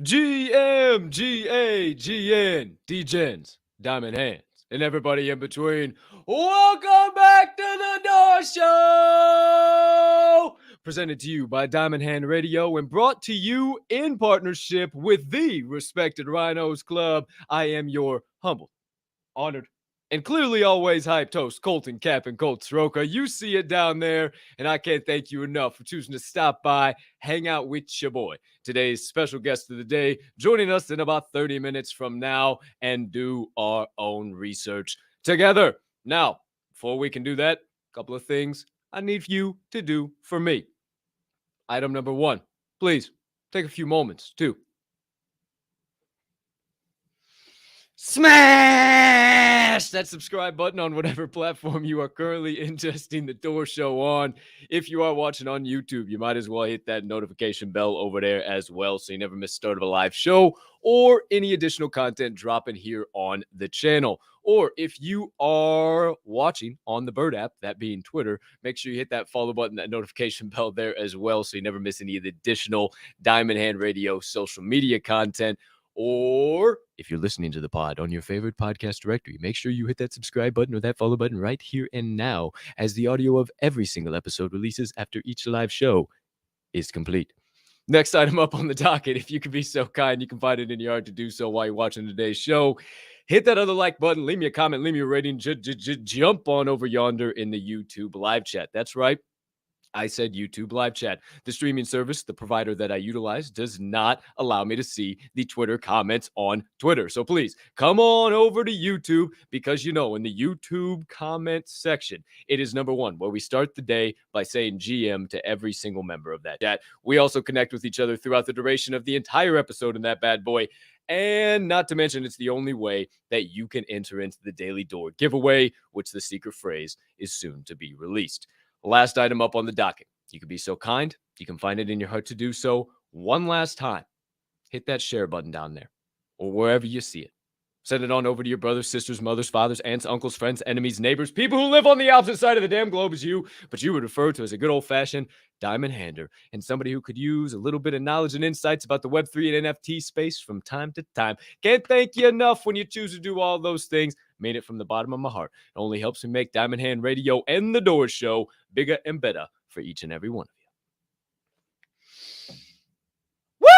Degens, Diamond Hands, and everybody in between. Welcome back to the Door Show! Presented to you by Diamond Hand Radio and brought to you in partnership with the Respected Rhinos Club. I am your humble, honored, and clearly always hyped host, Colton Cap and Colt Sroka. You see it down there, and I can't thank you enough for choosing to stop by, hang out with your boy. Today's special guest of the day, joining us in about 30 minutes from now, and do our own research together. Now, before we can do that, a couple of things I need you to do for me. Item number one, please take a few moments to smash that subscribe button on whatever platform you are currently ingesting the Door Show on. If you are watching on YouTube, you might as well hit that notification bell over there as well so you never miss the start of a live show or any additional content dropping here on the channel. Or if you are watching on the Bird app, that being Twitter, make sure you hit that follow button, that notification bell there as well so you never miss any of the additional Diamond Hand Radio social media content. Or if you're listening to the pod on your favorite podcast directory, make sure you hit that subscribe button or that follow button right here and now as the audio of every single episode releases after each live show is complete. Next item up on the docket, if you could be so kind, you can find it in your heart to do so while you're watching today's show. Hit that other like button, leave me a comment, leave me a rating, jump on over yonder in the YouTube live chat. That's right. I said YouTube live chat. The streaming service, the provider that I utilize, does not allow me to see the Twitter comments on Twitter. So please come on over to YouTube because, in the YouTube comment section, it is number one, where we start the day by saying GM to every single member of that chat. We also connect with each other throughout the duration of the entire episode in that bad boy. And not to mention, it's the only way that you can enter into the Daily Door giveaway, which the secret phrase is soon to be released. Last item up on the docket. You can be so kind. You can find it in your heart to do so one last time. Hit that share button down there or wherever you see it. Send it on over to your brothers, sisters, mothers, fathers, aunts, uncles, friends, enemies, neighbors, people who live on the opposite side of the damn globe as you, but you would refer to as a good old-fashioned diamond hander and somebody who could use a little bit of knowledge and insights about the Web3 and NFT space from time to time. Can't thank you enough when you choose to do all those things. Made it from the bottom of my heart. It only helps me make Diamond Hand Radio and The Door Show bigger and better for each and every one of you. Woo!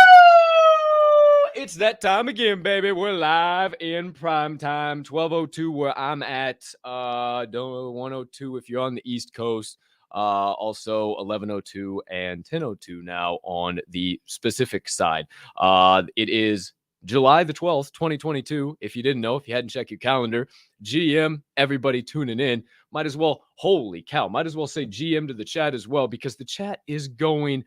It's that time again, baby. We're live in prime time, 12:02 where I'm at. 1:02 if you're on the East Coast. Also 11:02 and 10:02 now on the specific side. It is July the 12th, 2022. If you didn't know, if you hadn't checked your calendar, GM, everybody tuning in, might as well, holy cow, might as well say GM to the chat as well, because the chat is going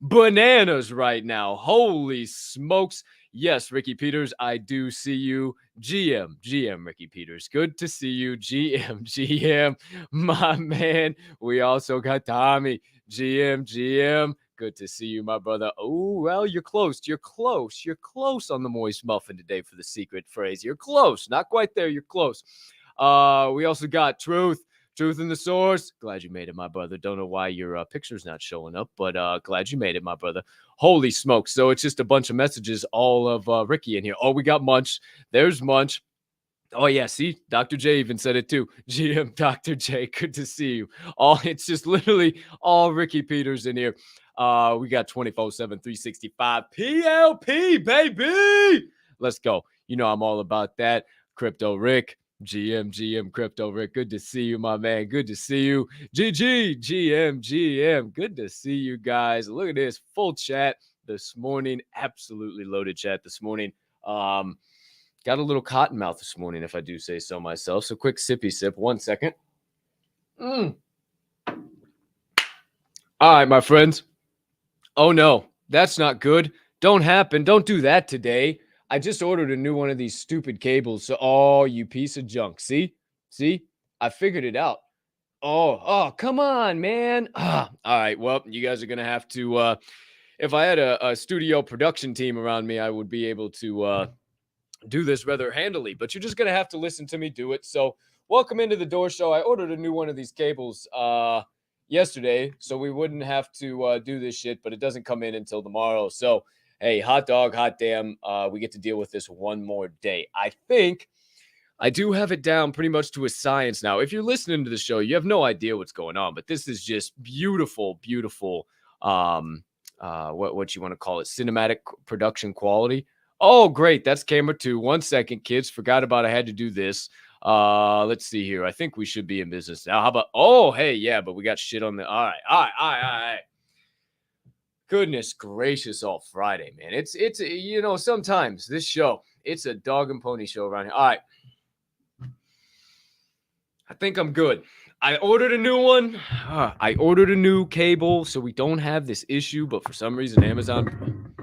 bananas right now. Holy smokes. Yes, Ricky Peters, I do see you. GM, Ricky Peters. Good to see you. GM, my man. We also got Tommy. GM. Good to see you, my brother. Oh, well, you're close. You're close on the moist muffin today for the secret phrase. You're close. Not quite there. You're close. We also got Truth in the source. Glad you made it, my brother. Don't know why your picture's not showing up, but glad you made it, my brother. Holy smokes. So it's just a bunch of messages, all of Ricky in here. Oh, we got Munch. There's Munch. Oh, yeah, see? Dr. J even said it too. GM Dr. J, good to see you. It's just literally all Ricky Peters in here. We got 24/7, 365 PLP, baby. Let's go. I'm all about that. Crypto Rick. GM, Crypto Rick. Good to see you, my man. Good to see you. GM. Good to see you guys. Look at this full chat this morning. Absolutely loaded chat this morning. Got a little cotton mouth this morning, if I do say so myself. So quick sippy sip. 1 second. All right, my friends. Oh, no, that's not good. Don't happen. Don't do that today. I just ordered a new one of these stupid cables. So, you piece of junk. See? I figured it out. Oh, come on, man. All right. Well, you guys are going to have to, if I had a studio production team around me, I would be able to do this rather handily, but you're just going to have to listen to me do it. So welcome into the Door Show. I ordered a new one of these cables yesterday, so we wouldn't have to do this shit, but it doesn't come in until tomorrow. So Hey, hot dog, hot damn. We get to deal with this one more day. I think I do have it down pretty much to a science now. If you're listening to the show, you have no idea what's going on, but this is just beautiful, beautiful. Um, what you want to call it? Cinematic production quality. Oh, great! That's camera two. 1 second, kids. Forgot about I had to do this. Let's see here. I think we should be in business now. How about? Oh, hey, yeah, but we got shit on the. All right, all right, all right, all right. Goodness gracious, all Friday, man. It's sometimes this show it's a dog and pony show around here. All right. I think I'm good. I ordered a new one. I ordered a new cable so we don't have this issue, but for some reason, Amazon.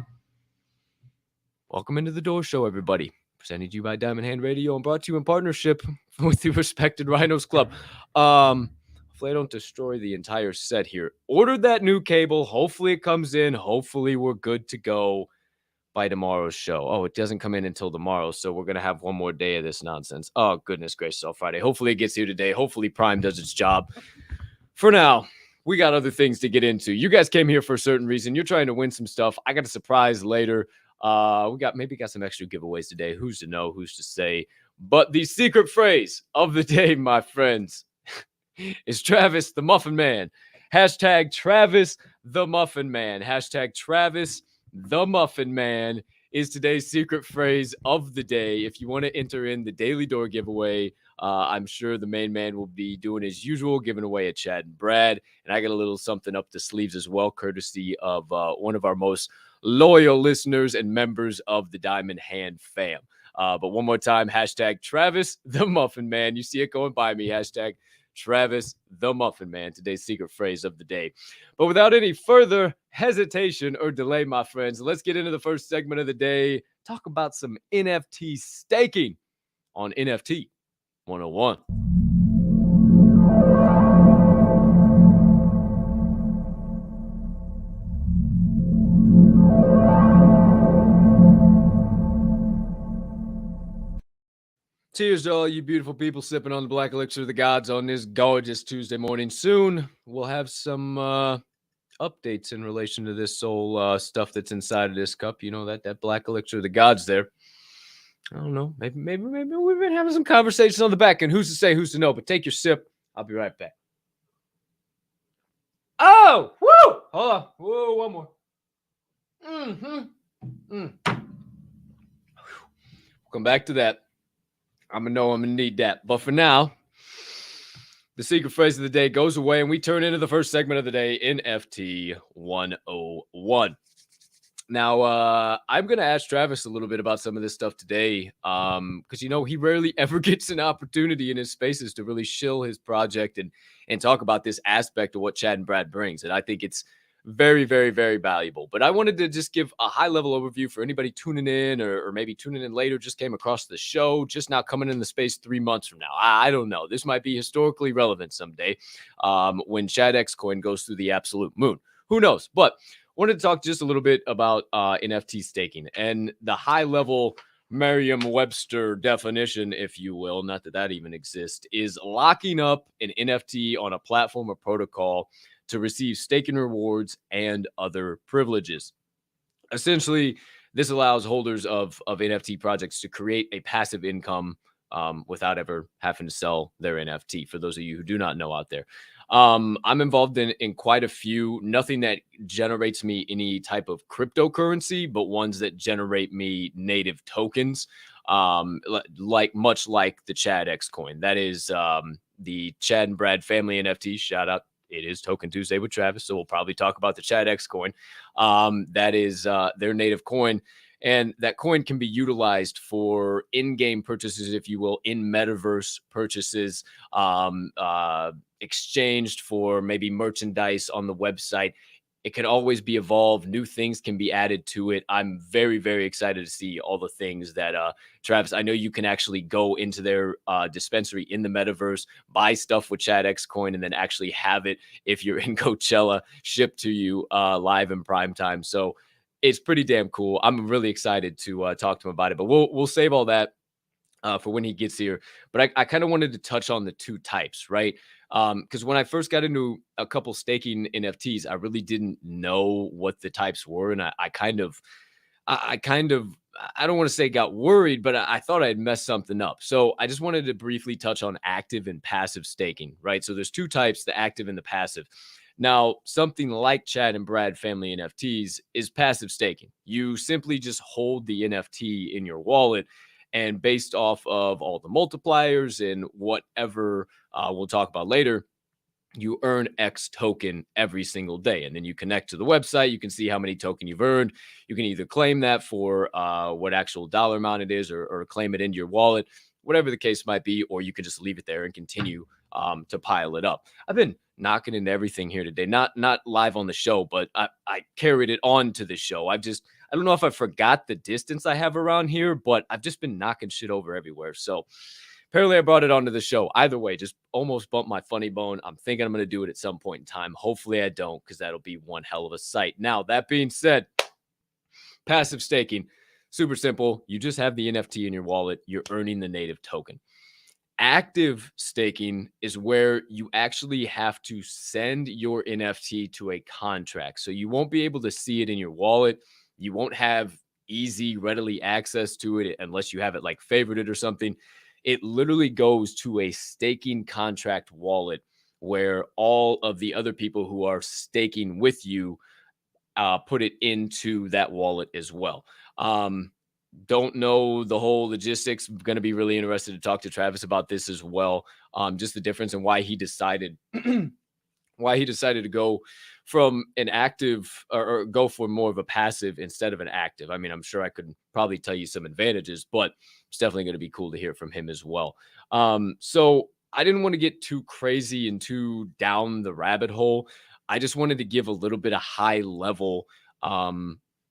Welcome into the Door Show, everybody. Presented to you by Diamond Hand Radio and brought to you in partnership with the respected Rhinos Club. Hopefully, I don't destroy the entire set here. Ordered that new cable. Hopefully, it comes in. Hopefully, we're good to go by tomorrow's show. Oh, it doesn't come in until tomorrow, so we're gonna have one more day of this nonsense. Oh, goodness gracious, all Friday. Hopefully it gets here today. Hopefully Prime does its job. For now, we got other things to get into. You guys came here for a certain reason. You're trying to win some stuff. I got a surprise later. We got some extra giveaways today. Who's to know? Who's to say? But the secret phrase of the day, my friends, is Travis the Muffin Man. Hashtag Travis the Muffin Man. Hashtag Travis the Muffin Man is today's secret phrase of the day. If you want to enter in the Daily Door giveaway, I'm sure the main man will be doing his usual, giving away a Chad and Brad. And I got a little something up the sleeves as well, courtesy of one of our most loyal listeners and members of the Diamond Hand fam. But one more time, hashtag Travis the Muffin Man. You see it going by me, hashtag Travis the Muffin Man, today's secret phrase of the day. But without any further hesitation or delay, my friends, let's get into the first segment of the day. Talk about some NFT staking on NFT 101. Cheers to all you beautiful people sipping on the black elixir of the gods on this gorgeous Tuesday morning. Soon we'll have some updates in relation to this whole stuff that's inside of this cup. You know, that black elixir of the gods there. I don't know. Maybe we've been having some conversations on the back end. Who's to say, who's to know? But take your sip. I'll be right back. Oh, woo! Hold on. Whoa, one more. Come back to that. I'm gonna need that. But for now, the secret phrase of the day goes away, and we turn into the first segment of the day in FT 101. Now, I'm going to ask Travis a little bit about some of this stuff today because, he rarely ever gets an opportunity in his spaces to really shill his project and talk about this aspect of what Chad and Brad brings. And I think it's very, very, very valuable. But I wanted to just give a high-level overview for anybody tuning in or maybe tuning in later, just came across the show, just now coming in the space 3 months from now. I don't know. This might be historically relevant someday when Chad X Coin goes through the absolute moon. Who knows? But wanted to talk just a little bit about NFT staking and the high-level Merriam-Webster definition, if you will, not that even exists, is locking up an NFT on a platform or protocol to receive staking rewards and other privileges. Essentially, this allows holders of NFT projects to create a passive income without ever having to sell their NFT, for those of you who do not know out there. I'm involved in quite a few, nothing that generates me any type of cryptocurrency, but ones that generate me native tokens, much like the Chad X coin. That is the Chad and Brad Family NFT. Shout out. It is Tokin Tuesday with Travis, so we'll probably talk about the Chad X coin. That is their native coin. And that coin can be utilized for in-game purchases, if you will, in metaverse purchases, exchanged for maybe merchandise on the website. It can always be evolved. New things can be added to it. I'm very, very excited to see all the things that, Travis, I know you can actually go into their dispensary in the metaverse, buy stuff with Chad X Coin, and then actually have it, if you're in Coachella, shipped to you live in prime time. So it's pretty damn cool. I'm really excited to talk to him about it, but we'll save all that for when he gets here. But I kind of wanted to touch on the two types, right? Because when I first got into a couple staking NFTs, I really didn't know what the types were. And I kind of I kind of, I don't want to say got worried, but I thought I had messed something up. So I just wanted to briefly touch on active and passive staking, right? So there's two types, the active and the passive. Now, something like Chad and Brad Family NFTs is passive staking. You simply just hold the NFT in your wallet, and based off of all the multipliers and whatever we'll talk about later, you earn X token every single day. And then you connect to the website. You can see how many token you've earned. You can either claim that for what actual dollar amount it is, or claim it into your wallet, whatever the case might be, or you can just leave it there and continue to pile it up. I've been knocking into everything here today, not live on the show, but I carried it on to the show. I don't know if I forgot the distance I have around here, but I've just been knocking shit over everywhere. So apparently I brought it onto the show. Either way, just almost bumped my funny bone. I'm thinking I'm going to do it at some point in time. Hopefully I don't, because that'll be one hell of a sight. Now, that being said, passive staking, super simple. You just have the NFT in your wallet. You're earning the native token. Active staking is where you actually have to send your NFT to a contract. So you won't be able to see it in your wallet. You won't have easy, readily access to it unless you have it like favorited or something. It literally goes to a staking contract wallet where all of the other people who are staking with you put it into that wallet as well. Don't know the whole logistics. Going to be really interested to talk to Travis about this as well. Just the difference and why he decided to go from an active or go for more of a passive instead of an active. I mean, I'm sure I could probably tell you some advantages, but it's definitely going to be cool to hear from him as well. So I didn't want to get too crazy and too down the rabbit hole. I just wanted to give a little bit of high level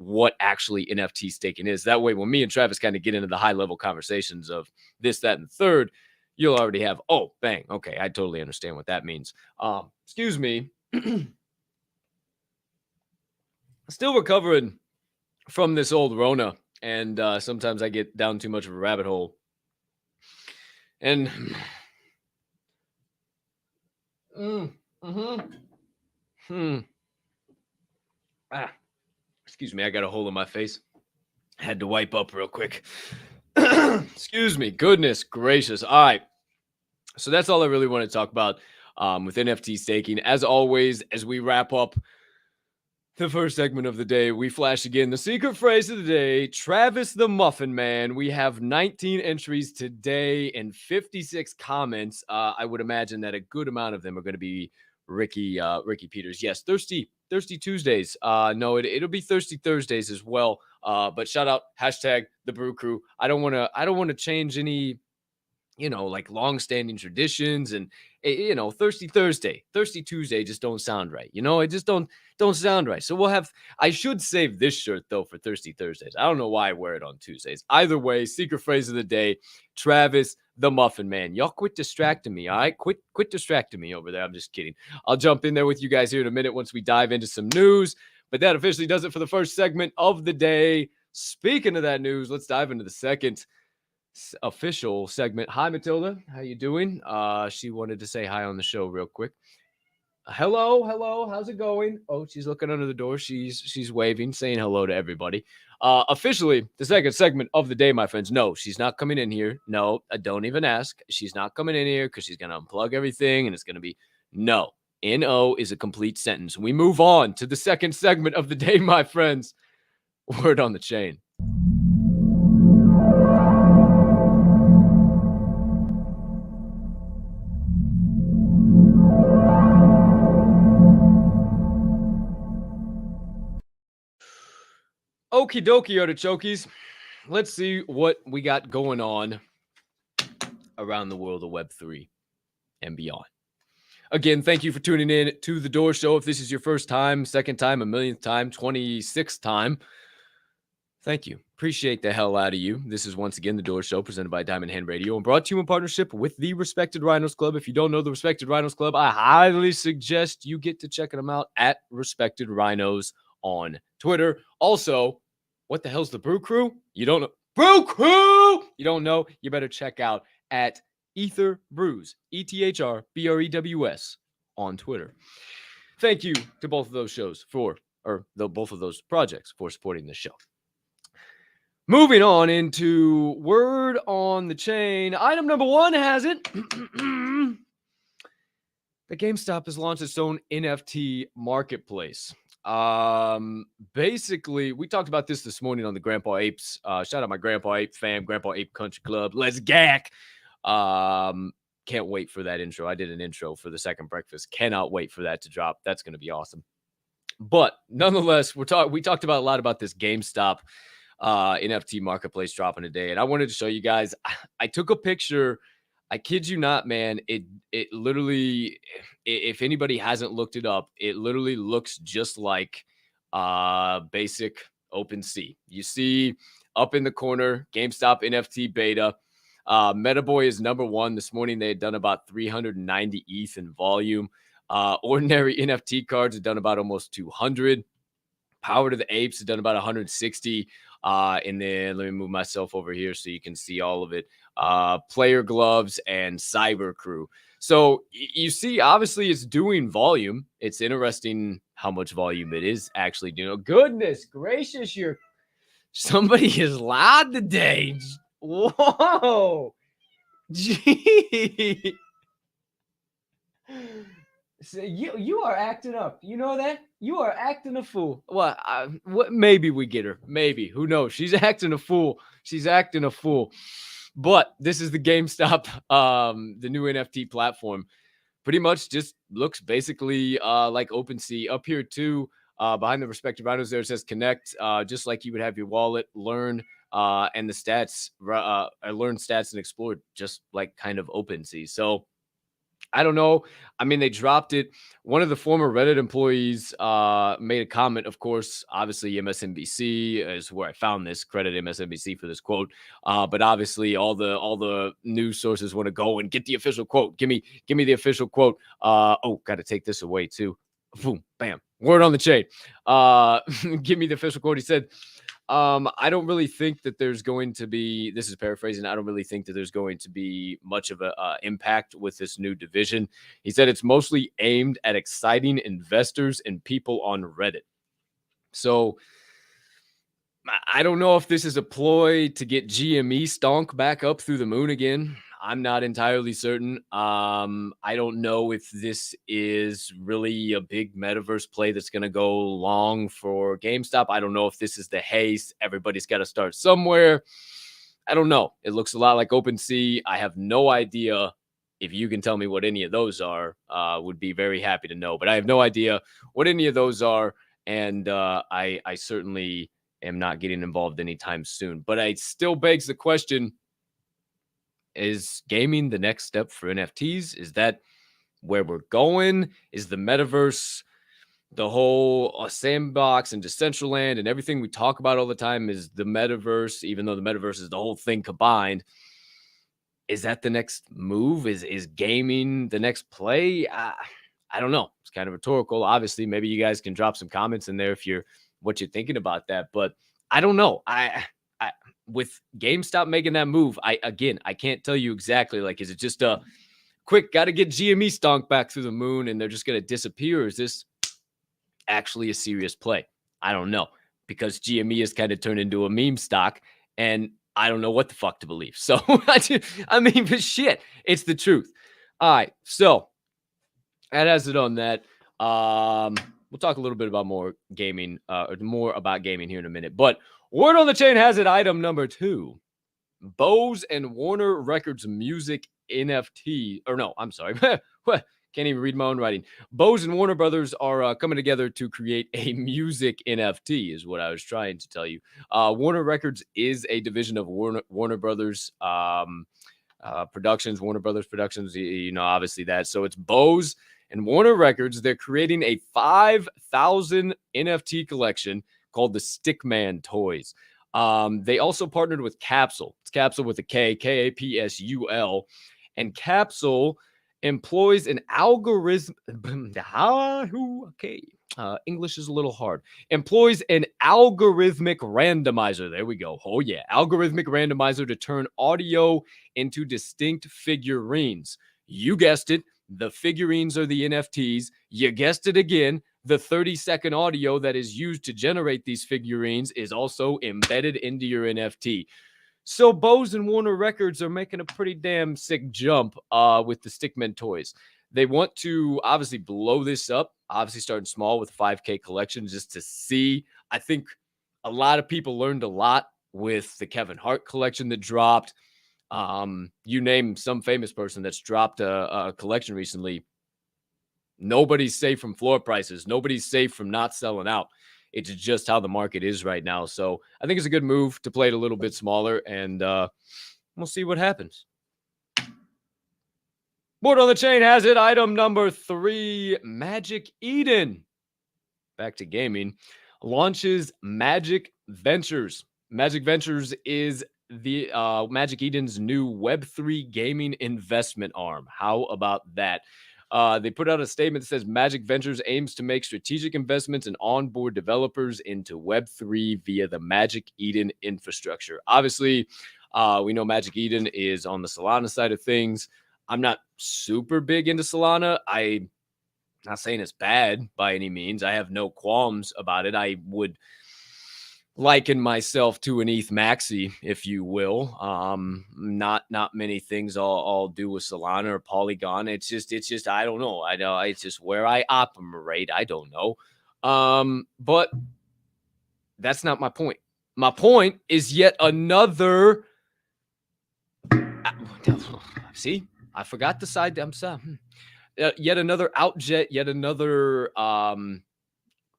what actually NFT staking is. That way, when me and Travis kind of get into the high level conversations of this, that, and the third, you'll already have, oh, bang. Okay. I totally understand what that means. Excuse me. Still recovering from this old Rona. And sometimes I get down too much of a rabbit hole. And excuse me, I got a hole in my face. Had to wipe up real quick. Excuse me. Goodness gracious. All right. So that's all I really want to talk about with NFT staking. As always, as we wrap up the first segment of the day, we flash again the secret phrase of the day, Travis the Muffin Man. We have 19 entries today and 56 comments. I would imagine that a good amount of them are going to be Ricky Peters. Yes, Thirsty Tuesdays. No, it'll be Thirsty Thursdays as well. But shout out hashtag the Brew Crew. I don't want to change any, like long-standing traditions, and Thirsty Thursday, Thirsty Tuesday just don't sound right. It just don't sound right. So we'll have, I should save this shirt though for Thirsty Thursdays. I don't know why I wear it on Tuesdays. Either way, secret phrase of the day, Travis the Muffin Man. Y'all quit distracting me. All right, quit distracting me over there. I'm just kidding. I'll jump in there with you guys here in a minute once we dive into some news. But that officially does it for the first segment of the day. Speaking of that news, let's dive into the second official segment. Hi, Matilda. How you doing? She wanted to say hi on the show real quick. Hello. How's it going? Oh, she's looking under the door. She's waving, saying hello to everybody. Officially, the second segment of the day, my friends. No, she's not coming in here. No, don't even ask. She's not coming in here because she's gonna unplug everything, and it's gonna be no. No is a complete sentence. We move on to the second segment of the day, my friends. Word on the chain. Okie dokie, artichokes. Let's see what we got going on around the world of Web3 and beyond. Again, thank you for tuning in to The Door Show. If this is your first time, second time, a millionth time, 26th time, thank you. Appreciate the hell out of you. This is once again The Door Show presented by Diamond Hand Radio and brought to you in partnership with the Respected Rhinos Club. If you don't know the Respected Rhinos Club, I highly suggest you get to checking them out at Respected Rhinos on Twitter. Also, what the hell's the Brew Crew? You don't know. Brew Crew! You don't know? You better check out at Ether Brews, ETHRBREWS on Twitter. Thank you to both of those shows both of those projects for supporting the show. Moving on into word on the chain. Item number one has it. The GameStop has launched its own NFT marketplace. Basically, we talked about this morning on the Grandpa Apes. Shout out my Grandpa Ape fam, Grandpa Ape Country Club. Let's gack. Can't wait for that intro. I did an intro for the second breakfast. Cannot wait for that to drop. That's going to be awesome. But nonetheless, we talked about a lot about this GameStop NFT marketplace dropping today, and I wanted to show you guys. I took a picture. I kid you not, man. It literally, if anybody hasn't looked it up, it literally looks just like basic OpenSea. You see up in the corner, GameStop NFT beta. MetaBoy is number one. This morning they had done about 390 ETH in volume. Ordinary NFT cards have done about almost 200. Power to the Apes has done about 160. And then let me move myself over here so you can see all of it. Player Gloves and Cyber Crew. So you see, obviously it's doing volume. It's interesting how much volume it is actually doing. Goodness gracious, somebody is loud today. Whoa. Gee. So you are acting up. You know that? You are acting a fool. Well, maybe we get her. Maybe. Who knows? She's acting a fool. She's acting a fool. But this is the GameStop, the new NFT platform. Pretty much just looks basically like OpenSea. Up here too, behind the respective items there, it says connect, just like you would have your wallet, learn, and the stats, learn stats and explore, just like kind of OpenSea. So I don't know. I mean, they dropped it. One of the former Reddit employees made a comment. Of course, obviously MSNBC is where I found this. Credit MSNBC for this quote. But obviously, all the news sources want to go and get the official quote. Give me the official quote. Oh, got to take this away too. Boom, bam. Word on the chain. Give me the official quote. He said, I don't really think that there's going to be, this is paraphrasing, I don't really think that there's going to be much of an impact with this new division. He said it's mostly aimed at exciting investors and people on Reddit. So I don't know if this is a ploy to get GME stonk back up through the moon again. I'm not entirely certain. I don't know if this is really a big metaverse play that's going to go long for GameStop. I don't know if this is the haste. Everybody's got to start somewhere. I don't know. It looks a lot like OpenSea. I have no idea. If you can tell me what any of those are, would be very happy to know. But I have no idea what any of those are. And I certainly am not getting involved anytime soon. But it still begs the question, is gaming the next step for NFTs? Is that where we're going? Is the metaverse, the whole sandbox and Decentraland and everything we talk about all the time is the metaverse, even though the metaverse is the whole thing combined? Is that the next move? Is gaming the next play? I don't know. It's kind of rhetorical. Obviously, maybe you guys can drop some comments in there if what you're thinking about that. But I don't know. With GameStop making that move, I can't tell you exactly. Like, is it just a quick, got to get GME stonk back through the moon and they're just going to disappear? Or is this actually a serious play? I don't know, because GME has kind of turned into a meme stock and I don't know what the fuck to believe. So, I mean, but shit, it's the truth. All right. So that has it on that. We'll talk a little bit about more about gaming here in a minute, but word on the chain has it. Item number 2, Bose and Warner Records music NFT. Or no, I'm sorry. Can't even read my own writing. Bose and Warner Brothers are coming together to create a music NFT is what I was trying to tell you. Warner Records is a division of Warner Brothers Productions, Warner Brothers Productions, you know, obviously that. So it's Bose and Warner Records. They're creating a 5,000 NFT collection called the Stickman Toys. They also partnered with Capsule. It's Capsule with a K, Kapsul. And Capsule employs an algorithm. Okay. English is a little hard. Employs an algorithmic randomizer. There we go. Oh, yeah. Algorithmic randomizer to turn audio into distinct figurines. You guessed it. The figurines are the NFTs. You guessed it again. The 30-second audio that is used to generate these figurines is also embedded into your NFT. So Bose and Warner Records are making a pretty damn sick jump with the Stickmen toys. They want to obviously blow this up, obviously starting small with 5K collection just to see. I think a lot of people learned a lot with the Kevin Hart collection that dropped. You name some famous person that's dropped a collection recently. Nobody's safe from floor prices. Nobody's safe from not selling out. It's just how the market is right now. So I think it's a good move to play it a little bit smaller, and we'll see what happens. Board on the chain has it. Item number 3, Magic Eden. Back to gaming. Launches Magic Ventures. Magic Ventures is the Magic Eden's new Web3 gaming investment arm. How about that? They put out a statement that says Magic Ventures aims to make strategic investments and onboard developers into Web3 via the Magic Eden infrastructure. Obviously, we know Magic Eden is on the Solana side of things. I'm not super big into Solana. I'm not saying it's bad by any means. I have no qualms about it. I would liken myself to an ETH maxi, if you will. Not many things I'll do with Solana or Polygon. It's just I don't know. I know it's just where I operate. I don't know. But that's not my point. My point is yet another. See, I forgot the side. I'm sorry. Yet another outjet. Yet another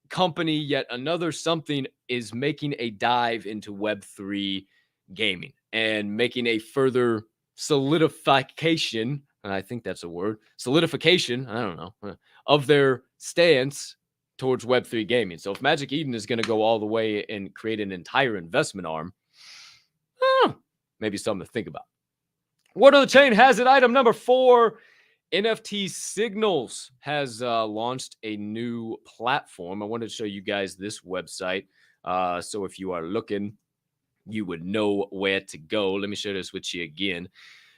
company, yet another something is making a dive into Web3 gaming and making a further solidification, and I think that's a word, solidification, I don't know, of their stance towards Web3 gaming. So if Magic Eden is going to go all the way and create an entire investment arm, maybe something to think about. Word on the chain has it. Item number 4. NFT Signals has launched a new platform. I wanted to show you guys this website. So if you are looking, you would know where to go. Let me share this with you again.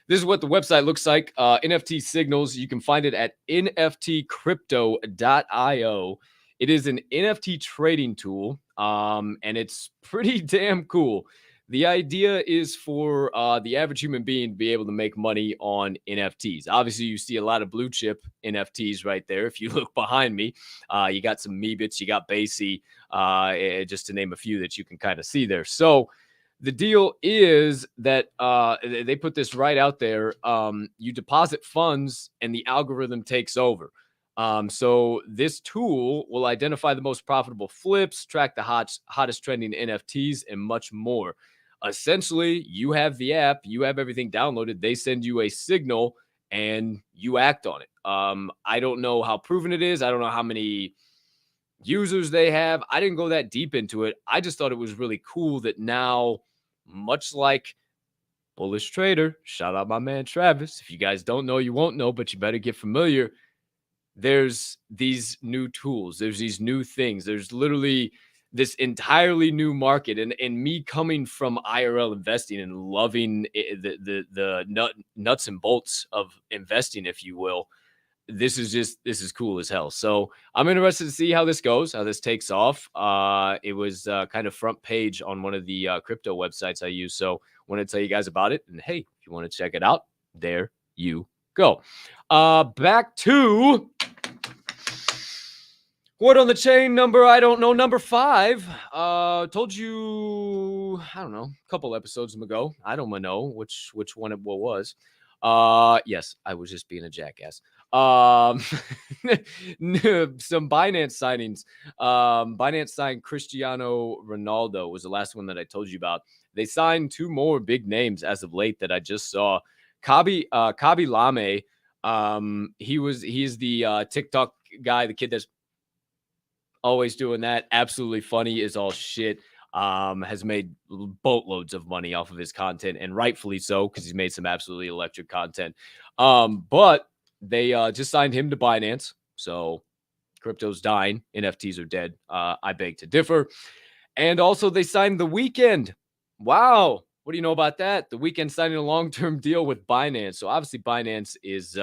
This is what the website looks like. NFT Signals. You can find it at nftcrypto.io. It is an NFT trading tool, and it's pretty damn cool. The idea is for the average human being to be able to make money on NFTs. Obviously, you see a lot of blue chip NFTs right there. If you look behind me, you got some Meebits, you got Basie, just to name a few that you can kind of see there. So the deal is that they put this right out there. You deposit funds and the algorithm takes over. So this tool will identify the most profitable flips, track the hottest trending NFTs, and much more. Essentially, you have the app, you have everything downloaded. They send you a signal and you act on it. I don't know how proven it is. I don't know how many users they have. I didn't go that deep into it. I just thought it was really cool that now, much like Bullish Trader, shout out my man Travis. If you guys don't know, you won't know, but you better get familiar. There's these new tools. There's these new things. There's literally this entirely new market. And me coming from IRL investing and loving the nuts and bolts of investing, if you will, this is cool as hell. So I'm interested to see how this goes, how this takes off. It was kind of front page on one of the crypto websites I use. So I want to tell you guys about it. And hey, if you want to check it out, there you go. Back to Word on the chain number, I don't know, number 5. Told you, I don't know, a couple episodes ago. I don't know which one it was. Yes, I was just being a jackass. Some Binance signings. Binance signed Cristiano Ronaldo was the last one that I told you about. They signed 2 more big names as of late that I just saw. Kabi Lame. He's the TikTok guy, the kid that's always doing that. Absolutely funny is all shit. Has made boatloads of money off of his content, and rightfully so, because he's made some absolutely electric content. But they just signed him to Binance. So crypto's dying. NFTs are dead. I beg to differ. And also they signed The Weeknd. Wow. What do you know about that? The Weeknd signing a long-term deal with Binance. So obviously Binance is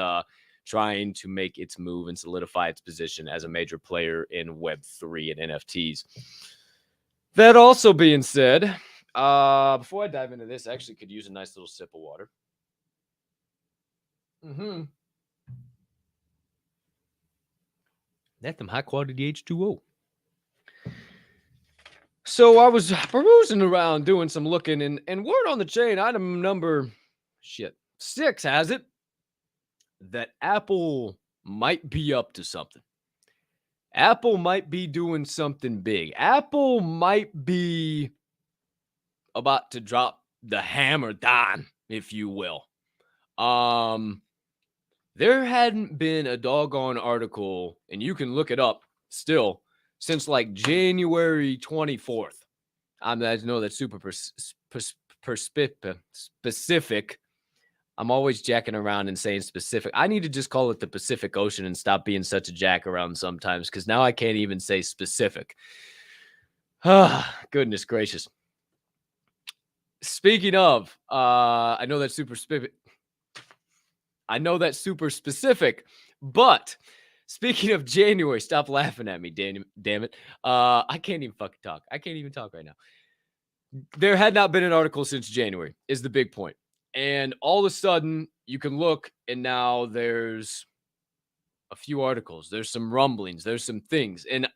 trying to make its move and solidify its position as a major player in Web3 and NFTs. That also being said, before I dive into this, I actually could use a nice little sip of water. That's some high quality H2O. So I was perusing around doing some looking, and word on the chain, item number 6 has it that Apple might be up to something. Apple might be doing something big. Apple might be about to drop the hammer down, if you will. There hadn't been a doggone article, and you can look it up still, since like January 24th. I know that's super specific. I'm always jacking around and saying specific. I need to just call it the Pacific Ocean and stop being such a jack around sometimes, because now I can't even say specific. Goodness gracious. Speaking of, I know that's super specific, but speaking of January, stop laughing at me, damn it. I can't even fucking talk. I can't even talk right now. There had not been an article since January, is the big point. And all of a sudden, you can look, and now there's a few articles. There's some rumblings. There's some things. And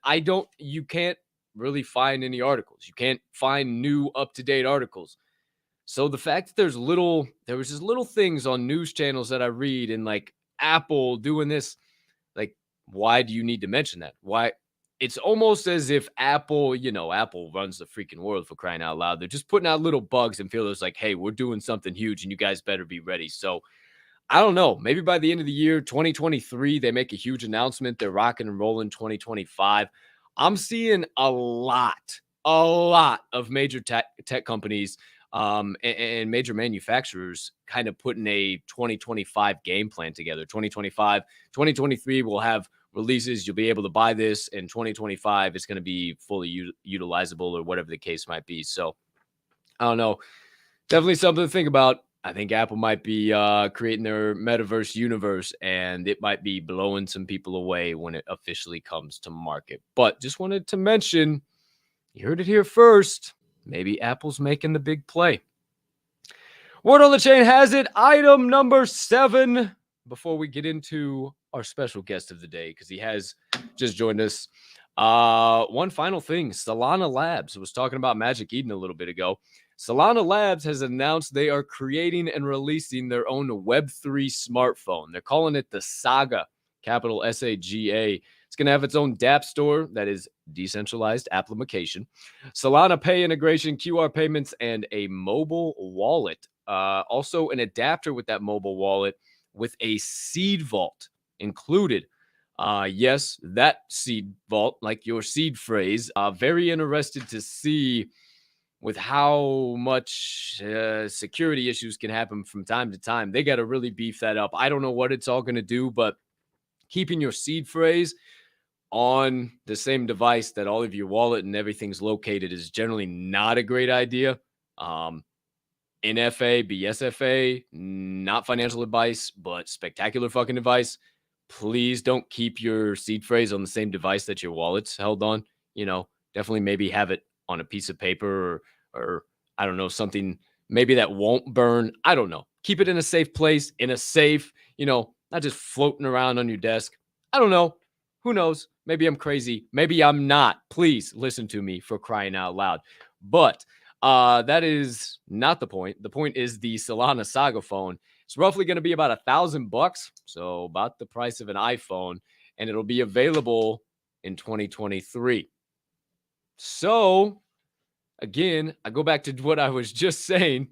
you can't really find any articles. You can't find new, up-to-date articles. So the fact that there was just little things on news channels that I read, and like Apple doing this, like, why do you need to mention that? Why? It's almost as if Apple runs the freaking world, for crying out loud. They're just putting out little bugs and feelers like, hey, we're doing something huge and you guys better be ready. So I don't know. Maybe by the end of the year, 2023, they make a huge announcement. They're rocking and rolling 2025. I'm seeing a lot of major tech companies and major manufacturers kind of putting a 2025 game plan together. 2023 will have releases. You'll be able to buy this, and 2025 is going to be fully utilizable, or whatever the case might be. So I don't know. Definitely something to think about. I think Apple might be creating their metaverse universe, and it might be blowing some people away when it officially comes to market. But just wanted to mention, you heard it here first. Maybe Apple's making the big play. Word on the chain has it, item number 7, before we get into our special guest of the day, because he has just joined us. One final thing, Solana Labs. I was talking about Magic Eden a little bit ago. Solana Labs has announced they are creating and releasing their own Web3 smartphone. They're calling it the Saga, capital SAGA. It's going to have its own dApp store, that is decentralized application, Solana Pay integration, QR payments, and a mobile wallet. Also an adapter with that mobile wallet with a seed vault included. Yes, that seed vault, like your seed phrase. Very interested to see with how much security issues can happen from time to time. They got to really beef that up. I don't know what it's all going to do, but keeping your seed phrase on the same device that all of your wallet and everything's located is generally not a great idea. NFA, BSFA, not financial advice, but spectacular fucking advice. Please don't keep your seed phrase on the same device that your wallet's held on. Definitely maybe have it on a piece of paper or I don't know, something maybe that won't burn. I don't know. Keep it in a safe place, in a safe, not just floating around on your desk. I don't know. Who knows? Maybe I'm crazy. Maybe I'm not. Please listen to me, for crying out loud. But that is not the point. The point is the Solana Saga phone. It's roughly going to be about $1,000, so about the price of an iPhone, and it'll be available in 2023. So, again, I go back to what I was just saying.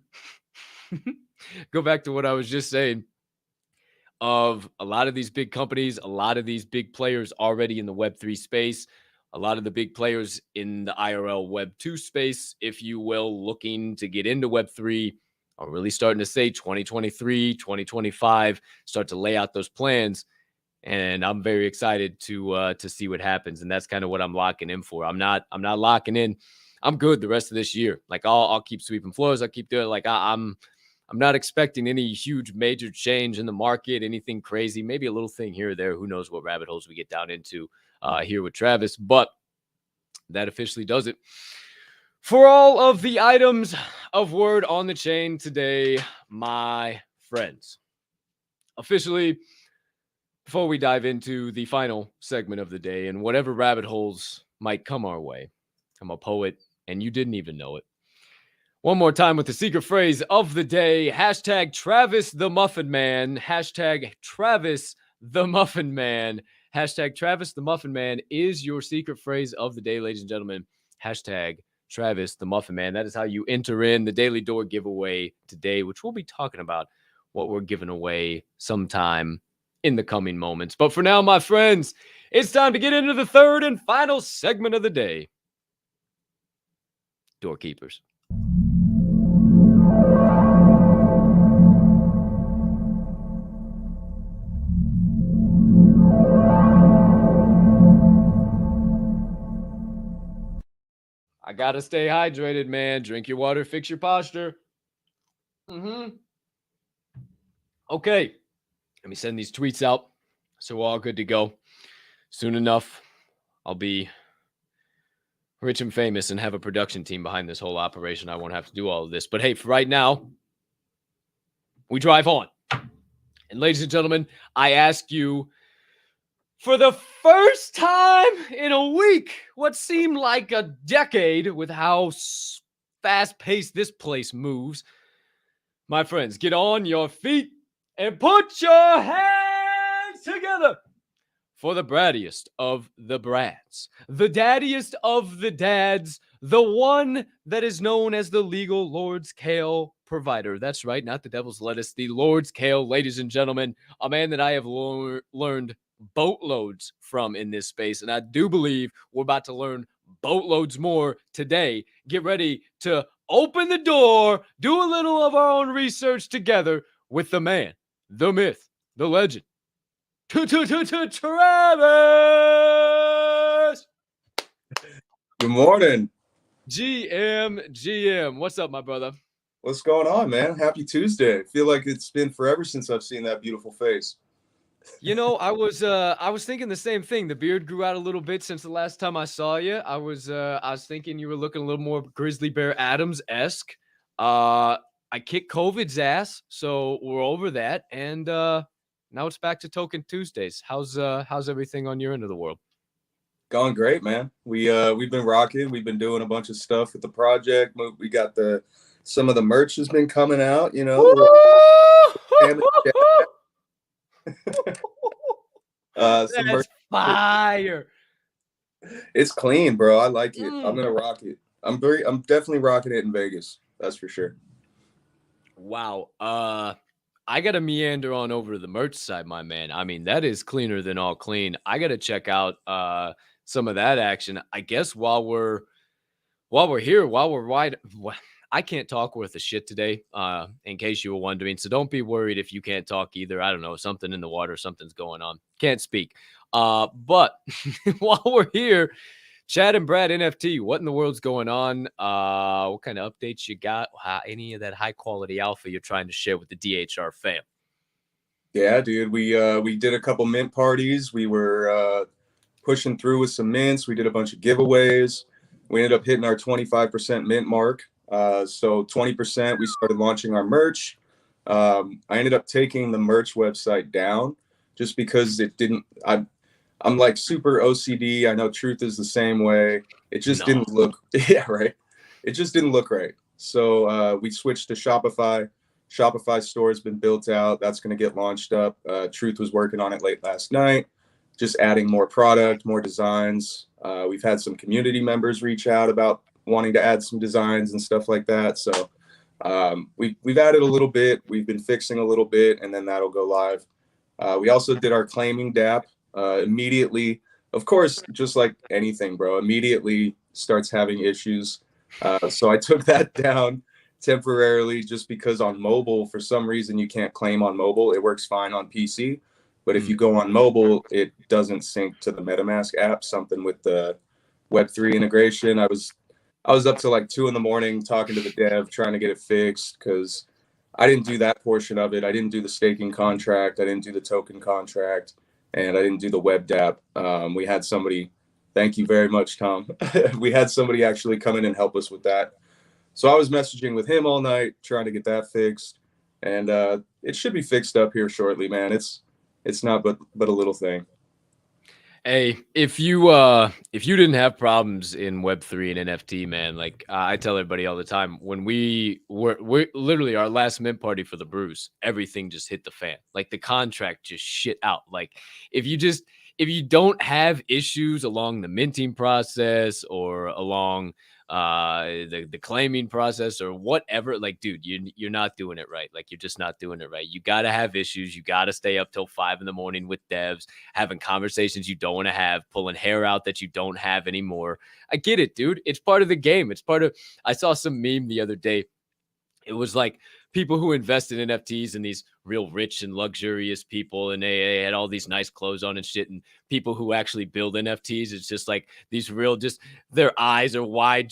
Of a lot of these big companies, a lot of these big players already in the Web3 space, a lot of the big players in the IRL Web2 space, if you will, looking to get into Web3, are really starting to say 2023, 2025, start to lay out those plans. And I'm very excited to see what happens. And that's kind of what I'm locking in for. I'm not locking in. I'm good the rest of this year. Like I'll keep sweeping floors. I'll keep doing it. Like I'm I'm not expecting any huge major change in the market, anything crazy, maybe a little thing here or there. Who knows what rabbit holes we get down into here with Travis, but that officially does it for all of the items of word on the chain today, my friends. Officially, before we dive into the final segment of the day and whatever rabbit holes might come our way, I'm a poet and you didn't even know it. One more time with the secret phrase of the day, hashtag Travis the Muffin Man, hashtag Travis the Muffin Man, hashtag Travis the Muffin Man is your secret phrase of the day, ladies and gentlemen. Hashtag Travis the Muffin Man. That is how you enter in the Daily Door giveaway today, which we'll be talking about what we're giving away sometime in the coming moments. But for now, my friends, it's time to get into the third and final segment of the day. Doorkeepers. I gotta stay hydrated, man. Drink your water, fix your posture. Okay, let me send these tweets out so we're all good to go. Soon enough, I'll be rich and famous and have a production team behind this whole operation. I won't have to do all of this. But hey, for right now, we drive on. And ladies and gentlemen, I ask you, for the first time in a week, what seemed like a decade with how fast-paced this place moves, my friends, get on your feet and put your hands together for the brattiest of the brats, the daddiest of the dads, the one that is known as the legal Lord's Kale provider. That's right, not the devil's lettuce, the Lord's Kale, ladies and gentlemen, a man that I have learned boatloads from in this space, and I do believe we're about to learn boatloads more today. Get ready to open the door, do a little of our own research together with the man, the myth, the legend, Travis. Good morning. GM. What's up, my brother? What's going on, man? Happy Tuesday. I feel like it's been forever since I've seen that beautiful face. You know, I was thinking the same thing. The beard grew out a little bit since the last time I saw you. I was thinking you were looking a little more Grizzly Bear Adams-esque. I kicked COVID's ass, so we're over that, and now it's back to Tokin Tuesdays. How's everything on your end of the world? Going great, man. We've been rocking. We've been doing a bunch of stuff with the project. We got some of the merch has been coming out, you know. Some merch. Fire. It's clean, bro. I like it. I'm gonna rock it. I'm definitely rocking it in Vegas. That's for sure. Wow. I gotta meander on over to the merch side, my man. I mean, that is cleaner than all clean. I gotta check out some of that action. I guess while we're here, I can't talk worth a shit today, in case you were wondering. So don't be worried if you can't talk either. I don't know, something in the water, something's going on. Can't speak. But while we're here, Chad and Brad NFT, what in the world's going on? What kind of updates you got? Any of that high quality alpha you're trying to share with the DHR fam? Yeah, dude. We did a couple mint parties. We were pushing through with some mints. We did a bunch of giveaways. We ended up hitting our 25% mint mark. So 20%, we started launching our merch. I ended up taking the merch website down just because it didn't, I'm like super OCD. I know Truth is the same way. It just didn't look, yeah, right. It just didn't look right. So we switched to Shopify. Shopify store has been built out. That's going to get launched up. Truth was working on it late last night, just adding more product, more designs. We've had some community members reach out about wanting to add some designs and stuff like that. So we've added a little bit. We've been fixing a little bit, and then that'll go live. We also did our claiming DApp immediately. Of course, just like anything, bro, immediately starts having issues. So I took that down temporarily just because on mobile, for some reason, you can't claim on mobile. It works fine on PC. But if you go on mobile, it doesn't sync to the MetaMask app, something with the Web3 integration. I was up to like 2 a.m. talking to the dev, trying to get it fixed because I didn't do that portion of it. I didn't do the staking contract. I didn't do the token contract, and I didn't do the web dApp. We had somebody. Thank you very much, Tom. We had somebody actually come in and help us with that. So I was messaging with him all night, trying to get that fixed, and it should be fixed up here shortly, man. It's not but a little thing. Hey, if you didn't have problems in Web3 and NFT, man, like I tell everybody all the time, when we're literally our last mint party for the brews, everything just hit the fan. Like the contract just shit out. Like if you don't have issues along the minting process or along the claiming process or whatever, like dude, you're not doing it right. Like you're just not doing it right. You got to have issues. You got to stay up till 5 a.m. with devs, having conversations you don't want to have, pulling hair out that you don't have anymore. I get it, dude. It's part of the game. It's part of, I saw some meme the other day. It was like people who invest in NFTs and these real rich and luxurious people, and they had all these nice clothes on and shit. And people who actually build NFTs, it's just like these real, just their eyes are wide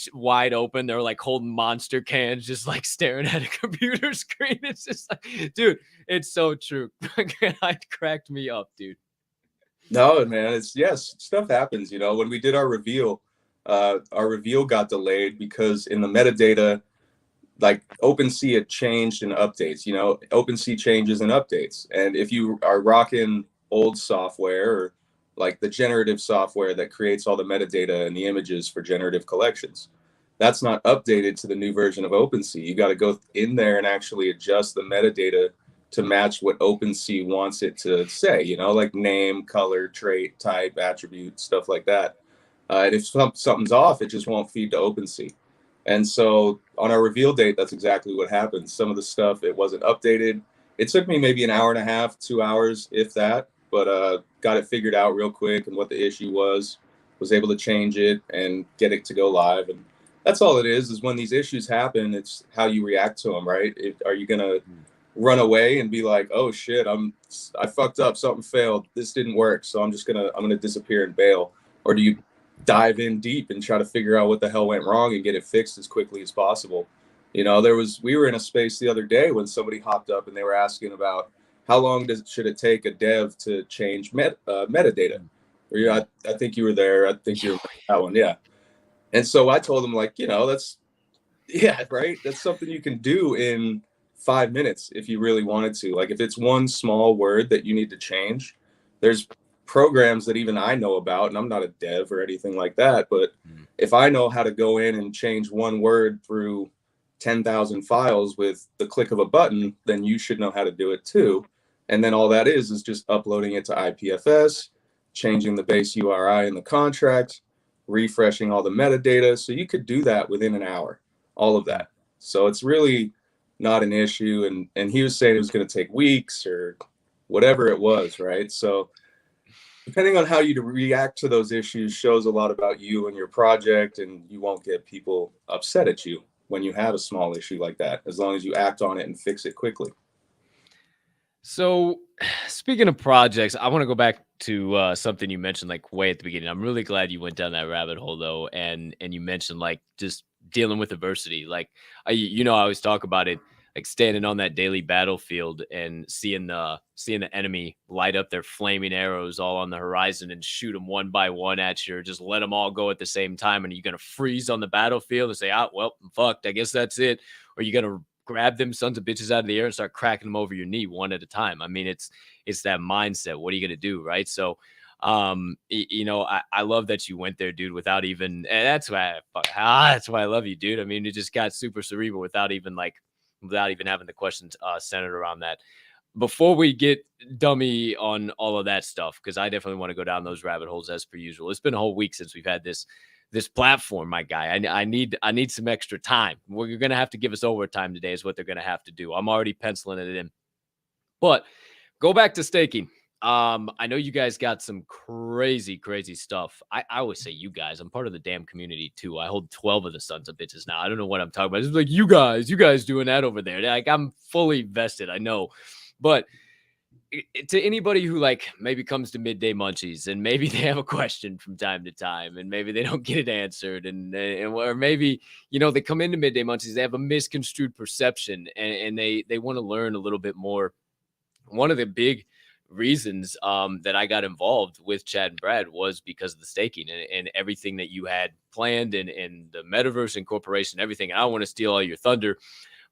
open. They're like holding monster cans, just like staring at a computer screen. It's just like, dude, it's so true. It cracked me up, dude. No, man, it's yes, stuff happens. You know, when we did our reveal got delayed because in the metadata, like OpenSea had changed and updates. You know, OpenSea changes and updates, and if you are rocking old software or like the generative software that creates all the metadata and the images for generative collections, that's not updated to the new version of OpenSea. You got to go in there and actually adjust the metadata to match what OpenSea wants it to say, you know, like name, color, trait, type, attribute, stuff like that. And if something's off, it just won't feed to OpenSea. And so on our reveal date, that's exactly what happened. Some of the stuff, it wasn't updated. It took me maybe an hour and a half, 2 hours, if that, but got it figured out real quick and what the issue was able to change it and get it to go live. And that's all it is when these issues happen, it's how you react to them, right? Are you going to run away and be like, oh shit, I fucked up, something failed, this didn't work, so I'm gonna disappear and bail? Or do you dive in deep and try to figure out what the hell went wrong and get it fixed as quickly as possible? You know, we were in a space the other day when somebody hopped up and they were asking about how long should it take a dev to change metadata? Or I think you were there. I think you were that one, yeah. And so I told them, like, you know, that's right. That's something you can do in 5 minutes if you really wanted to. Like if it's one small word that you need to change, there's programs that even I know about, and I'm not a dev or anything like that, but if I know how to go in and change one word through 10,000 files with the click of a button, then you should know how to do it too. And then all that is just uploading it to IPFS, changing the base URI in the contract, refreshing all the metadata. So you could do that within an hour, all of that. So it's really not an issue. And he was saying it was going to take weeks or whatever it was, right? So depending on how you react to those issues shows a lot about you and your project, and you won't get people upset at you when you have a small issue like that, as long as you act on it and fix it quickly. So speaking of projects, I want to go back to something you mentioned like way at the beginning. I'm really glad you went down that rabbit hole though, and you mentioned like just dealing with adversity. Like I always talk about it, like standing on that daily battlefield and seeing the enemy light up their flaming arrows all on the horizon and shoot them one by one at you, or just let them all go at the same time. And you're gonna freeze on the battlefield and say, well, I'm fucked, I guess that's it. Or you're gonna grab them sons of bitches out of the air and start cracking them over your knee one at a time. I mean, it's that mindset. What are you gonna do, right? So I love that you went there, dude, without even, and that's why I love you, dude. I mean, it just got super cerebral without even having the questions centered around that. Before we get dummy on all of that stuff, because I definitely want to go down those rabbit holes as per usual. It's been a whole week since we've had this platform, my guy. I need some extra time. You're gonna have to give us overtime today is what they're gonna have to do. I'm already penciling it in. But go back to staking. I know you guys got some crazy stuff. I always say you guys. I'm part of the damn community too. I hold 12 of the sons of bitches now. I don't know what I'm talking about. It's like you guys doing that over there. Like I'm fully vested. I know, but to anybody who like maybe comes to Midday Munchies and maybe they have a question from time to time and maybe they don't get it answered and or maybe they come into Midday Munchies, they have a misconstrued perception and they want to learn a little bit more. One of the big reasons that I got involved with Chad and Brad was because of the staking and everything that you had planned and the metaverse incorporation, everything. And I don't want to steal all your thunder,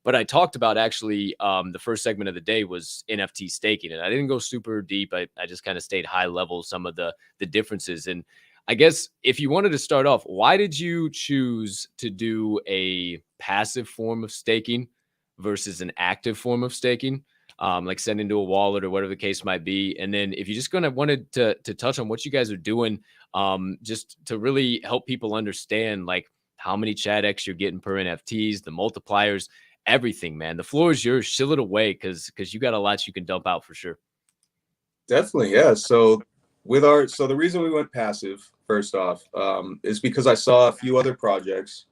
but I talked about actually the first segment of the day was NFT staking, and I didn't go super deep. I just kind of stayed high level, some of the differences. And I guess if you wanted to start off, why did you choose to do a passive form of staking versus an active form of staking? Like send into a wallet or whatever the case might be. And then if you just wanted to touch on what you guys are doing, just to really help people understand like how many Chad X you're getting per NFTs, the multipliers, everything, man. The floor is yours. Shill it away because you got a lot you can dump out for sure. Definitely, yeah. So the reason we went passive first off is because I saw a few other projects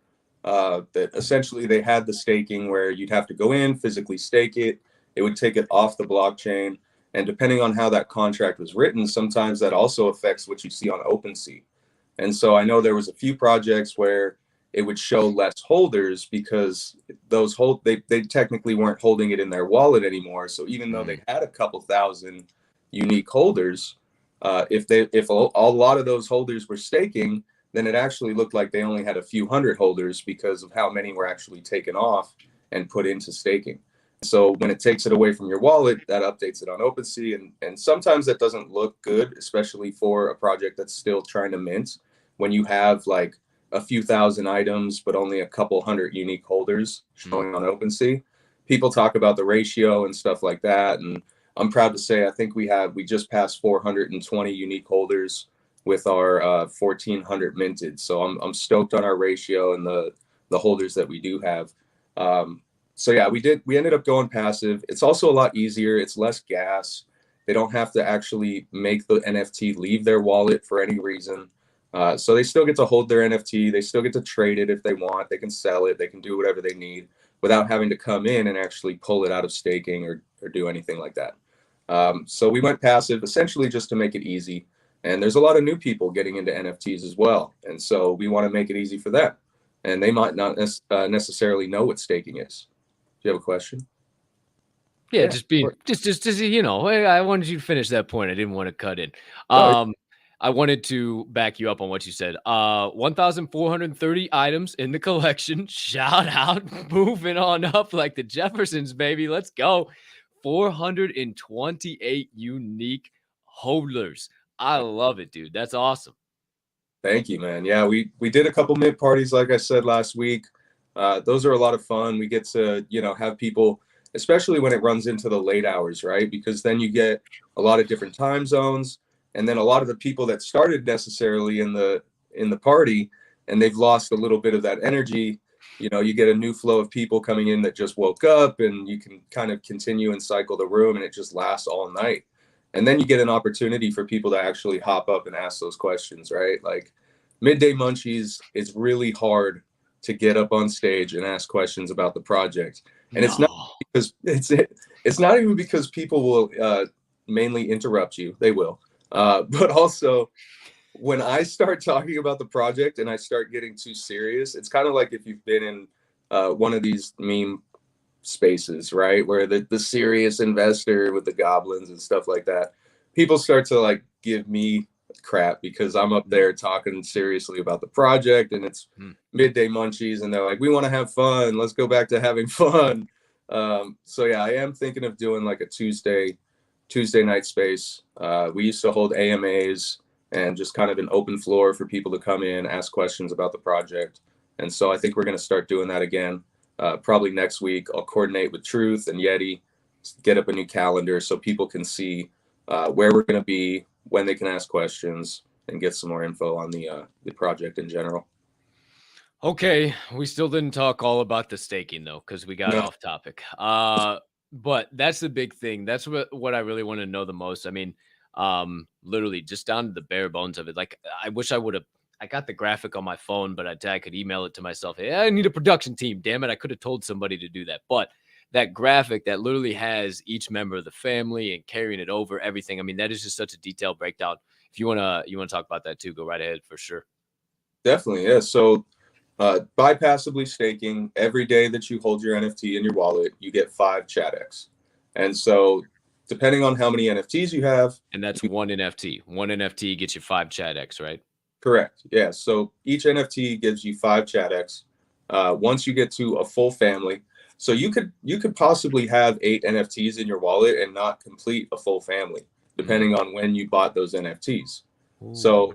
that essentially they had the staking where you'd have to go in, physically stake it. It would take it off the blockchain. And depending on how that contract was written, sometimes that also affects what you see on OpenSea. And so I know there was a few projects where it would show less holders because they technically weren't holding it in their wallet anymore. So even though they had a couple thousand unique holders, if a lot of those holders were staking, then it actually looked like they only had a few hundred holders because of how many were actually taken off and put into staking. So when it takes it away from your wallet, that updates it on OpenSea. And sometimes that doesn't look good, especially for a project that's still trying to mint, when you have like a few thousand items, but only a couple hundred unique holders showing on OpenSea. People talk about the ratio and stuff like that. And I'm proud to say, I think we just passed 420 unique holders with our 1400 minted. So I'm stoked on our ratio and the holders that we do have. So yeah, we ended up going passive. It's also a lot easier. It's less gas. They don't have to actually make the NFT leave their wallet for any reason. So they still get to hold their NFT. They still get to trade it if they want. They can sell it. They can do whatever they need without having to come in and actually pull it out of staking or do anything like that. So we went passive essentially just to make it easy. And there's a lot of new people getting into NFTs as well. And so we want to make it easy for them. And they might not necessarily know what staking is. Do you have a question? Yeah, just I wanted you to finish that point. I didn't want to cut in. No, I wanted to back you up on what you said. 1,430 items in the collection. Shout out. Moving on up like the Jeffersons, baby. Let's go. 428 unique holders. I love it, dude. That's awesome. Thank you, man. Yeah, we did a couple mint parties, like I said last week. Those are a lot of fun. We get to, have people, especially when it runs into the late hours, right? Because then you get a lot of different time zones. And then a lot of the people that started necessarily in the party and they've lost a little bit of that energy, you get a new flow of people coming in that just woke up and you can kind of continue and cycle the room and it just lasts all night. And then you get an opportunity for people to actually hop up and ask those questions, right? Like Midday Munchies, it's really hard to get up on stage and ask questions about the project. And it's not because it's not even because people will mainly interrupt you. They will. But also when I start talking about the project and I start getting too serious, it's kind of like if you've been in one of these meme spaces, right? Where the serious investor with the goblins and stuff like that, people start to like give me crap because I'm up there talking seriously about the project and it's Midday Munchies and they're like, we want to have fun. Let's go back to having fun. So yeah, I am thinking of doing like a Tuesday night space. We used to hold AMAs and just kind of an open floor for people to come in, ask questions about the project. And so I think we're going to start doing that again. Probably next week. I'll coordinate with Truth and Yeti, get up a new calendar so people can see where we're going to be, when they can ask questions, and get some more info on the project in general. Okay, we still didn't talk all about the staking though, because we got off topic. But that's the big thing. That's what I really want to know the most. I mean, literally just down to the bare bones of it. Like, I wish I got the graphic on my phone, but I could email it to myself. Hey, I need a production team. Damn it, I could have told somebody to do that. But that graphic that literally has each member of the family and carrying it over, everything. I mean, that is just such a detailed breakdown. If you wanna talk about that too, go right ahead for sure. Definitely, yeah. So by passively staking, every day that you hold your NFT in your wallet, you get 5 ChatX. And so depending on how many NFTs you have, And that's one NFT. One NFT gets you 5 ChatX, right? correct. Yeah. So each NFT gives you 5 ChatX. Once you get to a full family, so you could possibly have 8 NFTs in your wallet and not complete a full family, depending on when you bought those NFTs. Ooh. So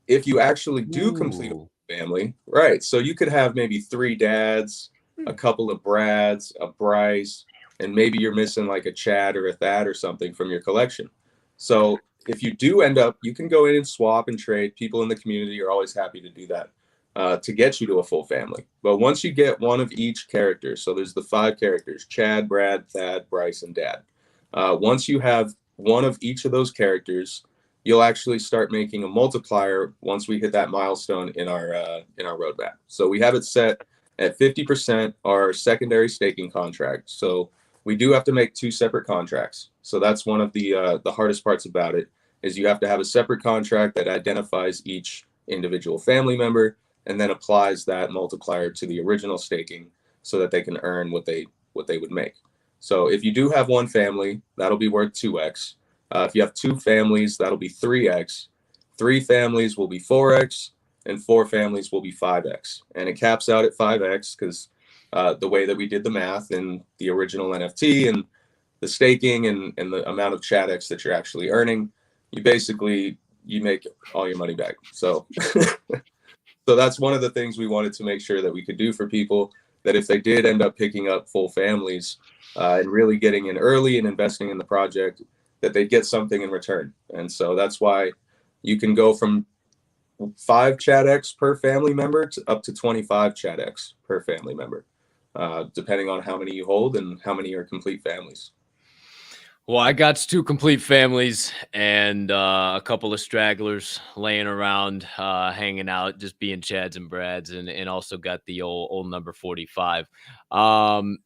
if you actually do complete Ooh. a family, right? So you could have maybe 3 dads, a couple of Brads, a Bryce, and maybe you're missing like a Chad or a Thad or something from your collection. So if you do end up, you can go in and swap and trade. People in the community are always happy to do that to get you to a full family. But once you get one of each character, so there's the 5 characters: Chad, Brad, Thad, Bryce, and Dad. Once you have one of each of those characters, you'll actually start making a multiplier once we hit that milestone in our roadmap. So we have it set at 50% our secondary staking contract. So we do have to make 2 separate contracts. So that's one of the hardest parts about it, is you have to have a separate contract that identifies each individual family member and then applies that multiplier to the original staking so that they can earn what they would make. So if you do have one family, that'll be worth 2x. If you have 2 families, that'll be 3x. 3 families will be 4x, and 4 families will be 5x. And it caps out at 5x because the way that we did the math in the original NFT and the staking and the amount of ChatX that you're actually earning, you make all your money back. So so that's one of the things we wanted to make sure that we could do for people, that if they did end up picking up full families and really getting in early and investing in the project, that they get something in return. And so that's why you can go from 5 ChatX per family member to up to 25 ChatX per family member, depending on how many you hold and how many are complete families. Well, I got 2 complete families and a couple of stragglers laying around, hanging out, just being Chads and Brads, and also got the old number 45. Um,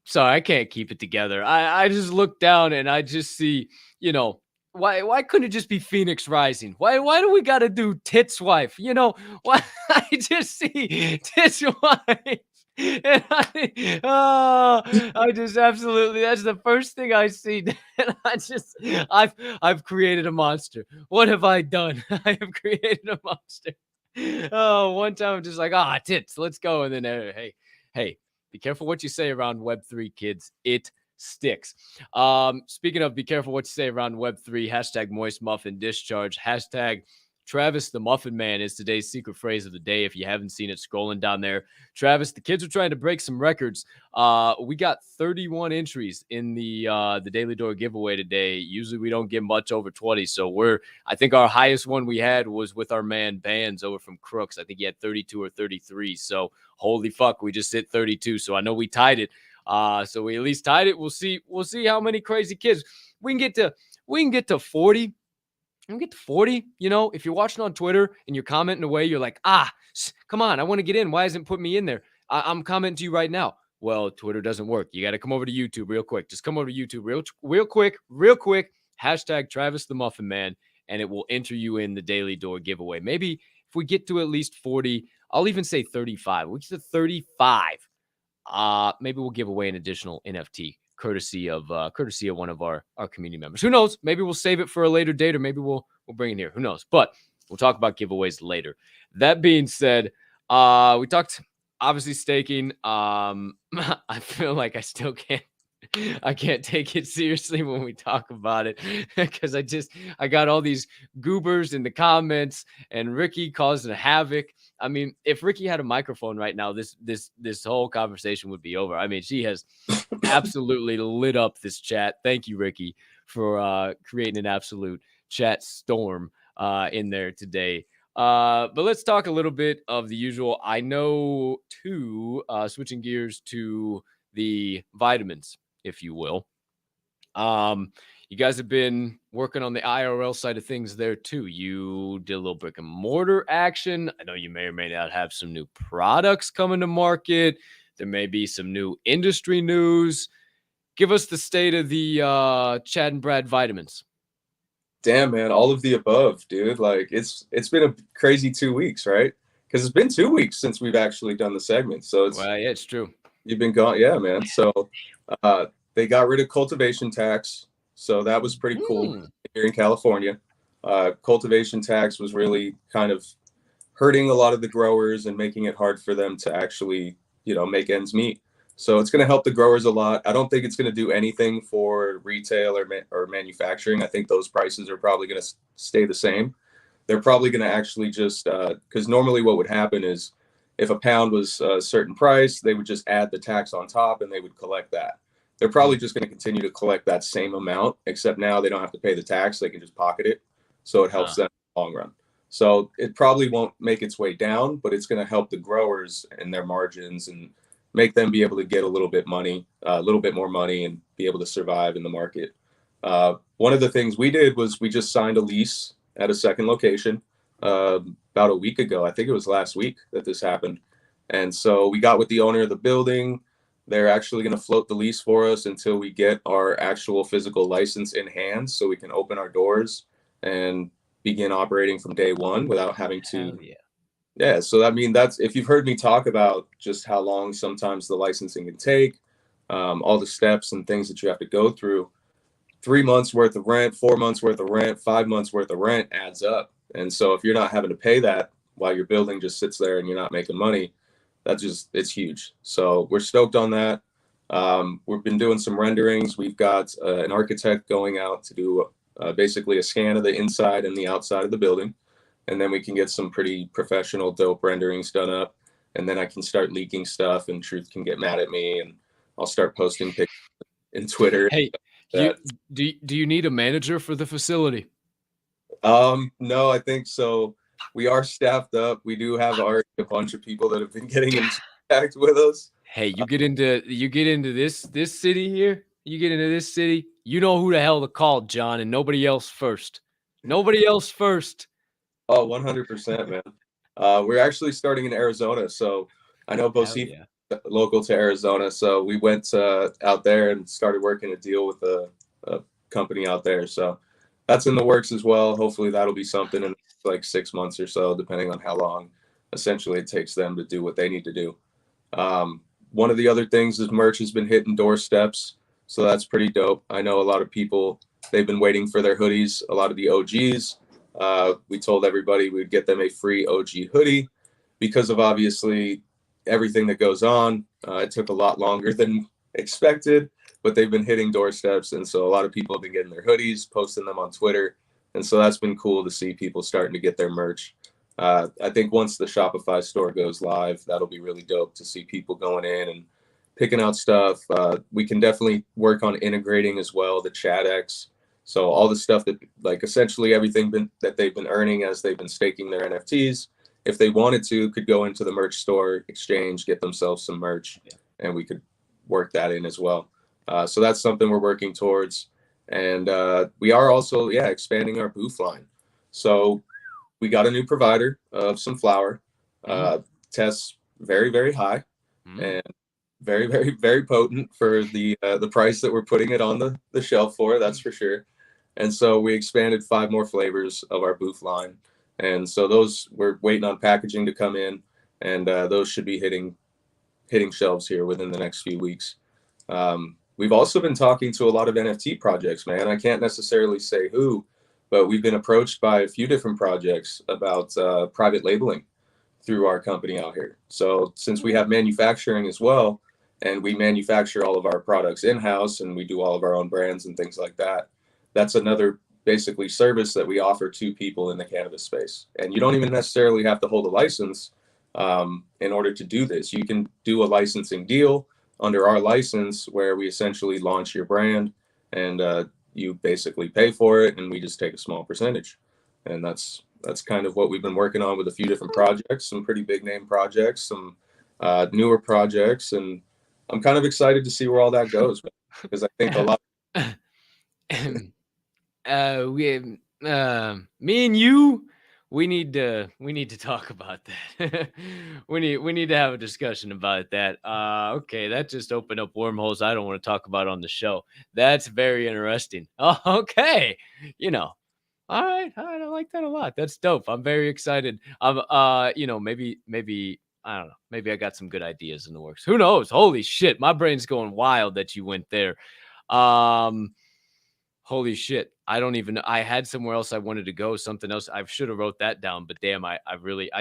Sorry, I can't keep it together. I just look down and I just see, you know, why couldn't it just be Phoenix Rising? Why do we gotta do Tits Wife? You know, why I just see Tits Wife. And I just absolutely, that's the first thing I see. And I've created a monster. What have I done? I have created a monster. Oh, one time I'm just like, tits, let's go. And then hey, be careful what you say around Web3, kids. It sticks. Speaking of be careful what you say around Web3, hashtag moist muffin discharge, hashtag Travis the Muffin Man is today's secret phrase of the day. If you haven't seen it, scrolling down there. Travis, the kids are trying to break some records. We got 31 entries in the Daily Door giveaway today. Usually we don't get much over 20. So I think our highest one we had was with our man Bands over from Crooks. I think he had 32 or 33. So holy fuck, we just hit 32. So I know we tied it. So we at least tied it. We'll see how many crazy kids we can get to. We can get to 40. And get to 40, if you're watching on Twitter and you're commenting away, you're like, come on, I want to get in. Why hasn't it put me in there? I'm commenting to you right now. Well, Twitter doesn't work. You got to come over to YouTube real quick. Just come over to YouTube real quick. Hashtag Travis the Muffin Man, and it will enter you in the Daily Door giveaway. Maybe if we get to at least 40, I'll even say 35. We get to 35. Maybe we'll give away an additional NFT courtesy of one of our community members. Who knows? Maybe we'll save it for a later date, or maybe we'll bring it here. Who knows? But we'll talk about giveaways later. That being said, we talked obviously staking. I feel like I can't take it seriously when we talk about it because I got all these goobers in the comments and Ricky causing havoc. I mean, if Ricky had a microphone right now, this whole conversation would be over. I mean, she has absolutely lit up this chat. Thank you, Ricky, for creating an absolute chat storm in there today. But let's talk a little bit of the usual. I know too, switching gears to the vitamins, if you will. You guys have been working on the IRL side of things there too. You did a little brick and mortar action. I know you may or may not have some new products coming to market. There may be some new industry news. Give us the state of the Chad and Brad vitamins. Damn, man, all of the above, dude. Like it's been a crazy 2 weeks, right? Because it's been 2 weeks since we've actually done the segment. So Well, yeah, it's true. You've been gone, yeah, man. So they got rid of cultivation tax, so that was pretty cool here in California. Cultivation tax was really kind of hurting a lot of the growers and making it hard for them to actually, make ends meet. So it's going to help the growers a lot. I don't think it's going to do anything for retail or manufacturing. I think those prices are probably going to stay the same. They're probably going to actually just because normally what would happen is if a pound was a certain price, they would just add the tax on top and they would collect that. They're probably just going to continue to collect that same amount, except now they don't have to pay the tax. They can just pocket it. So it helps them in the long run. So it probably won't make its way down, but it's going to help the growers and their margins and make them be able to get a little bit more money and be able to survive in the market. One of the things we did was we just signed a lease at a second location about a week ago. I think it was last week that this happened. And so we got with the owner of the building. They're actually going to float the lease for us until we get our actual physical license in hand so we can open our doors and begin operating from day one without having to. Yeah. So that's if you've heard me talk about just how long sometimes the licensing can take, all the steps and things that you have to go through, 3 months worth of rent, 4 months worth of rent, 5 months worth of rent adds up. And so if you're not having to pay that while your building just sits there and you're not making money, it's huge. So we're stoked on that. We've been doing some renderings. We've got an architect going out to do basically a scan of the inside and the outside of the building. And then we can get some pretty professional, dope renderings done up. And then I can start leaking stuff and Truth can get mad at me and I'll start posting pictures in Twitter. Hey, do you need a manager for the facility? No, I think so. We are staffed up. We do have already a bunch of people that have been getting in contact with us. Hey, you get into this city here. You get into this city. You know who the hell to call, John, and nobody else first. Nobody else first. Oh, 100%, man. We're actually starting in Arizona, so I know Bosif local to Arizona, so we went out there and started working a deal with a company out there. So that's in the works as well. Hopefully that'll be something in like 6 months or so, depending on how long essentially it takes them to do what they need to do. One of the other things is merch has been hitting doorsteps, so that's pretty dope. I know a lot of people, they've been waiting for their hoodies, a lot of the OGs. We told everybody we'd get them a free OG hoodie because of obviously everything that goes on. It took a lot longer than expected, but they've been hitting doorsteps. And so a lot of people have been getting their hoodies, posting them on Twitter. And so that's been cool to see people starting to get their merch. I think once the Shopify store goes live, that'll be really dope to see people going in and picking out stuff. We can definitely work on integrating as well the ChatX. So all the stuff that like essentially everything that they've been earning as they've been staking their NFTs, if they wanted to, could go into the merch store, exchange, get themselves some merch, and we could work that in as well. So that's something we're working towards. And we are also, expanding our booth line. So we got a new provider of some flour, tests very, very high and very, very, very potent for the price that we're putting it on the shelf for, that's for sure. And so we expanded 5 more flavors of our booth line. And so those, we're waiting on packaging to come in, and those should be hitting shelves here within the next few weeks. We've also been talking to a lot of NFT projects, man. I can't necessarily say who, but we've been approached by a few different projects about private labeling through our company out here. So since we have manufacturing as well, and we manufacture all of our products in-house and we do all of our own brands and things like that, that's another basically service that we offer to people in the cannabis space. And you don't even necessarily have to hold a license in order to do this. You can do a licensing deal under our license where we essentially launch your brand and you basically pay for it and we just take a small percentage. And that's kind of what we've been working on with a few different projects, some pretty big name projects, some newer projects. And I'm kind of excited to see where all that goes, because I think a lot. Me and you, we need to talk about that. we need to have a discussion about that. Okay, that just opened up wormholes I don't want to talk about on the show. That's very interesting. Oh, okay. You know, all right, I like that a lot. That's dope. I'm very excited. I'm maybe I don't know. Maybe I got some good ideas in the works. Who knows? Holy shit, my brain's going wild that you went there. Um Holy shit. I don't even know. I had somewhere else I wanted to go, something else. I should have wrote that down, but damn, I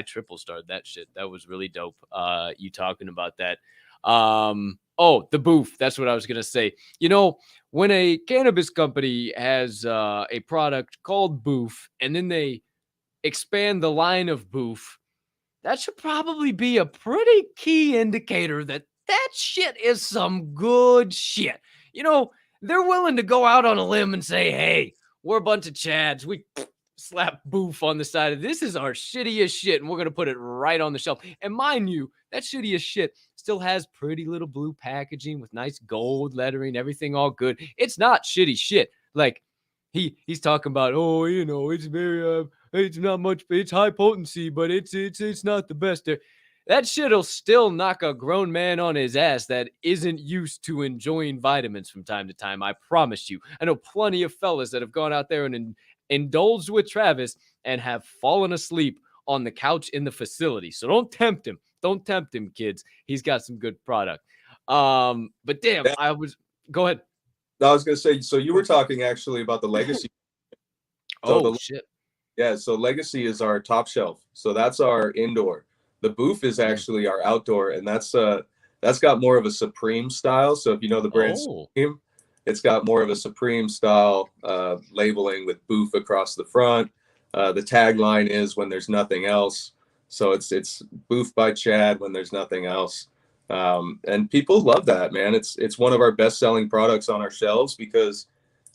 triple starred that shit. That was really dope. You talking about that. Oh, the booth. That's what I was gonna say. You know, when a cannabis company has a product called booth and then they expand the line of booth, that should probably be a pretty key indicator that that shit is some good shit. You know, they're willing to go out on a limb and say, hey, we're a bunch of Chads. We slap boof on the side of this is our shittiest shit, and we're going to put it right on the shelf. And mind you, that shittiest shit still has pretty little blue packaging with nice gold lettering, everything all good. It's not shitty shit. Like, he's talking about, oh, you know, it's very it's not much, it's high potency, but it's not the best there. That shit'll still knock a grown man on his ass that isn't used to enjoying vitamins from time to time. I promise you. I know plenty of fellas that have gone out there and indulged with Travis and have fallen asleep on the couch in the facility. So don't tempt him. Don't tempt him, kids. He's got some good product. But damn, Yeah. Go ahead. I was gonna say, so you were talking actually about the legacy. So Oh shit. yeah, so legacy is our top shelf. So that's our indoor. The booth is actually our outdoor, and that's got more of a Supreme style. So if you know the brand Oh. Supreme, it's got more of a Supreme style labeling with booth across the front. The tagline is "When there's nothing else." So it's booth by Chad when there's nothing else. And people love that, man. It's one of our best selling products on our shelves because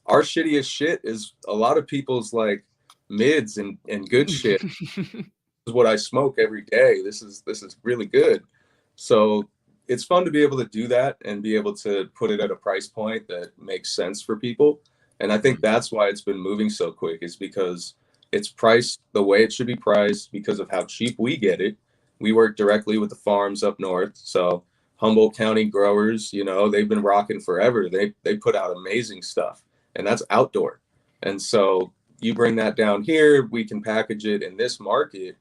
our shittiest shit is a lot of people's like mids and good shit. Is what I smoke every day. This is really good. So it's fun to be able to do that and be able to put it at a price point that makes sense for people. And I think that's why it's been moving so quick, is because it's priced the way it should be priced because of how cheap we get it. We work directly with the farms up north. So Humboldt County growers, you know, they've been rocking forever. They put out amazing stuff, and that's outdoor. And so you bring that down here, we can package it in this market.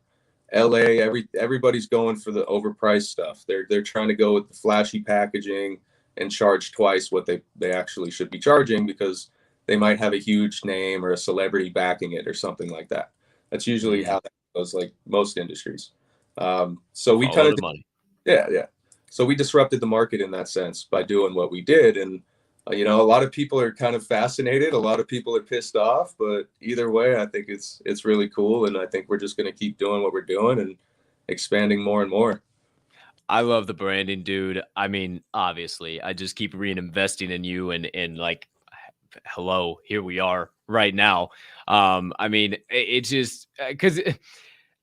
LA, everybody's going for the overpriced stuff. They're trying to go with the flashy packaging and charge twice what they actually should be charging because they might have a huge name or a celebrity backing it or something like that. That's usually how that goes, like most industries. So we kind Follow of, the money. yeah. So we disrupted the market in that sense by doing what we did. And, you know, a lot of people are kind of fascinated. A lot of people are pissed off, but either way, I think it's really cool. And I think we're just going to keep doing what we're doing and expanding more and more. I love the branding, dude. I mean, obviously, I just keep reinvesting in you and like, hello, here we are right now. I mean, it's just because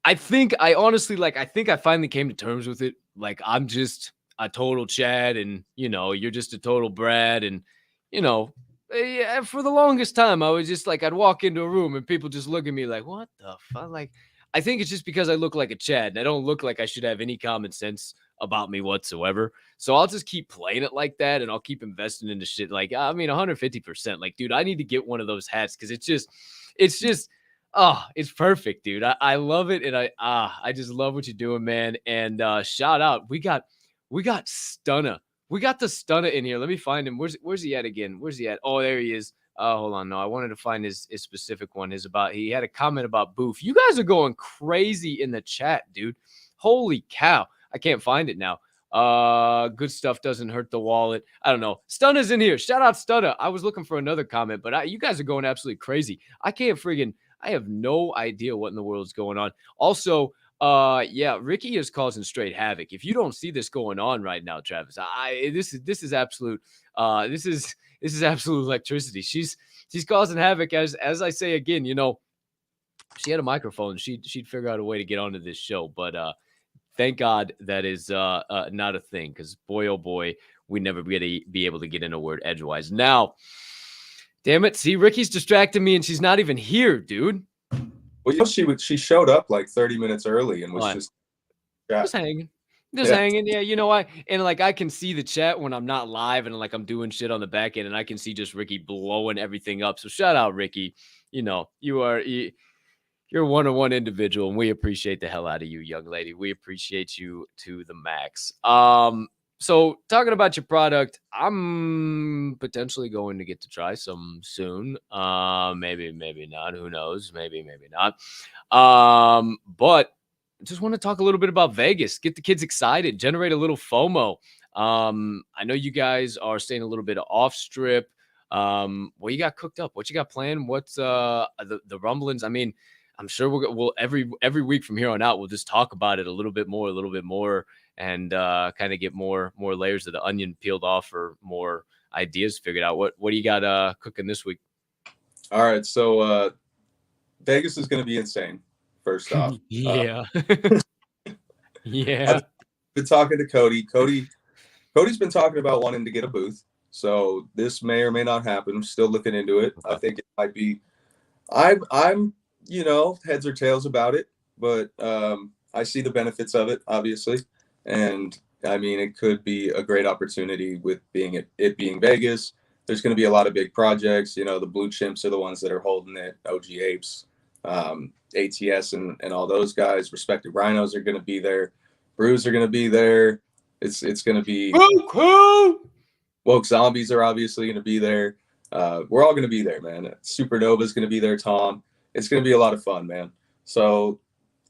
I honestly like, I think I finally came to terms with it. Like, I'm just a total Chad, and you know, you're just a total Brad, and you know, yeah, for the longest time, I was just like, I'd walk into a room and people just look at me like, what the fuck? Like, I think it's just because I look like a Chad and I don't look like I should have any common sense about me whatsoever. So I'll just keep playing it like that and I'll keep investing into shit. Like, I mean, 150%. Like, dude, I need to get one of those hats because it's just, oh, it's perfect, dude. I love it. And I just love what you're doing, man. And shout out. We got Stunna. We got the Stunna in here. Let me find him. Where's he at again? Where's he at? Oh, there he is. Hold on. No, I wanted to find his specific one. He had a comment about Boof. You guys are going crazy in the chat, dude. Holy cow. I can't find it now. Good stuff doesn't hurt the wallet. I don't know. Stunna's in here. Shout out Stunna. I was looking for another comment, but you guys are going absolutely crazy. I have no idea what in the world is going on. Also, yeah, Ricky is causing straight havoc. If you don't see this going on right now, Travis, this is absolute this is absolute electricity. She's causing havoc, as I say again, you know, she had a microphone, she'd figure out a way to get onto this show, but thank God that is not a thing, because boy, oh boy, we never be able to get in a word edgewise. Now, damn it, see, Ricky's distracting me and she's not even here, dude. Well, she showed up like 30 minutes early and was What? just chat. Just hanging. Just Yeah. hanging. Yeah, you know what? And like I can see the chat when I'm not live and like I'm doing shit on the back end and I can see just Ricky blowing everything up. So shout out Ricky. You know, you're a one-on-one individual and we appreciate the hell out of you, young lady. We appreciate you to the max. So talking about your product, I'm potentially going to get to try some soon. Maybe not. Who knows? Maybe not. But just want to talk a little bit about Vegas, get the kids excited, generate a little FOMO. I know you guys are staying a little bit off strip. What you got cooked up? What you got planned? What's the rumblings? I mean, I'm sure we'll every week from here on out, we'll just talk about it a little bit more, and kind of get more layers of the onion peeled off or more ideas figured out. What do you got cooking this week? All right, so Vegas is going to be insane. First off, Yeah. Yeah. I've been talking to Cody. Cody's been talking about wanting to get a booth, so this may or may not happen. I'm still looking into it. I think it might be. I'm heads or tails about it, but I see the benefits of it, obviously, and I mean it could be a great opportunity with it being Vegas. There's going to be a lot of big projects. The blue chimps are the ones that are holding it. OG Apes, ATS, and all those guys. Respected Rhinos are going to be there. Brews are going to be there. It's going to be Woke Zombies are obviously going to be there. We're all going to be there, man. Supernova is going to be there. Tom. It's going to be a lot of fun, man. So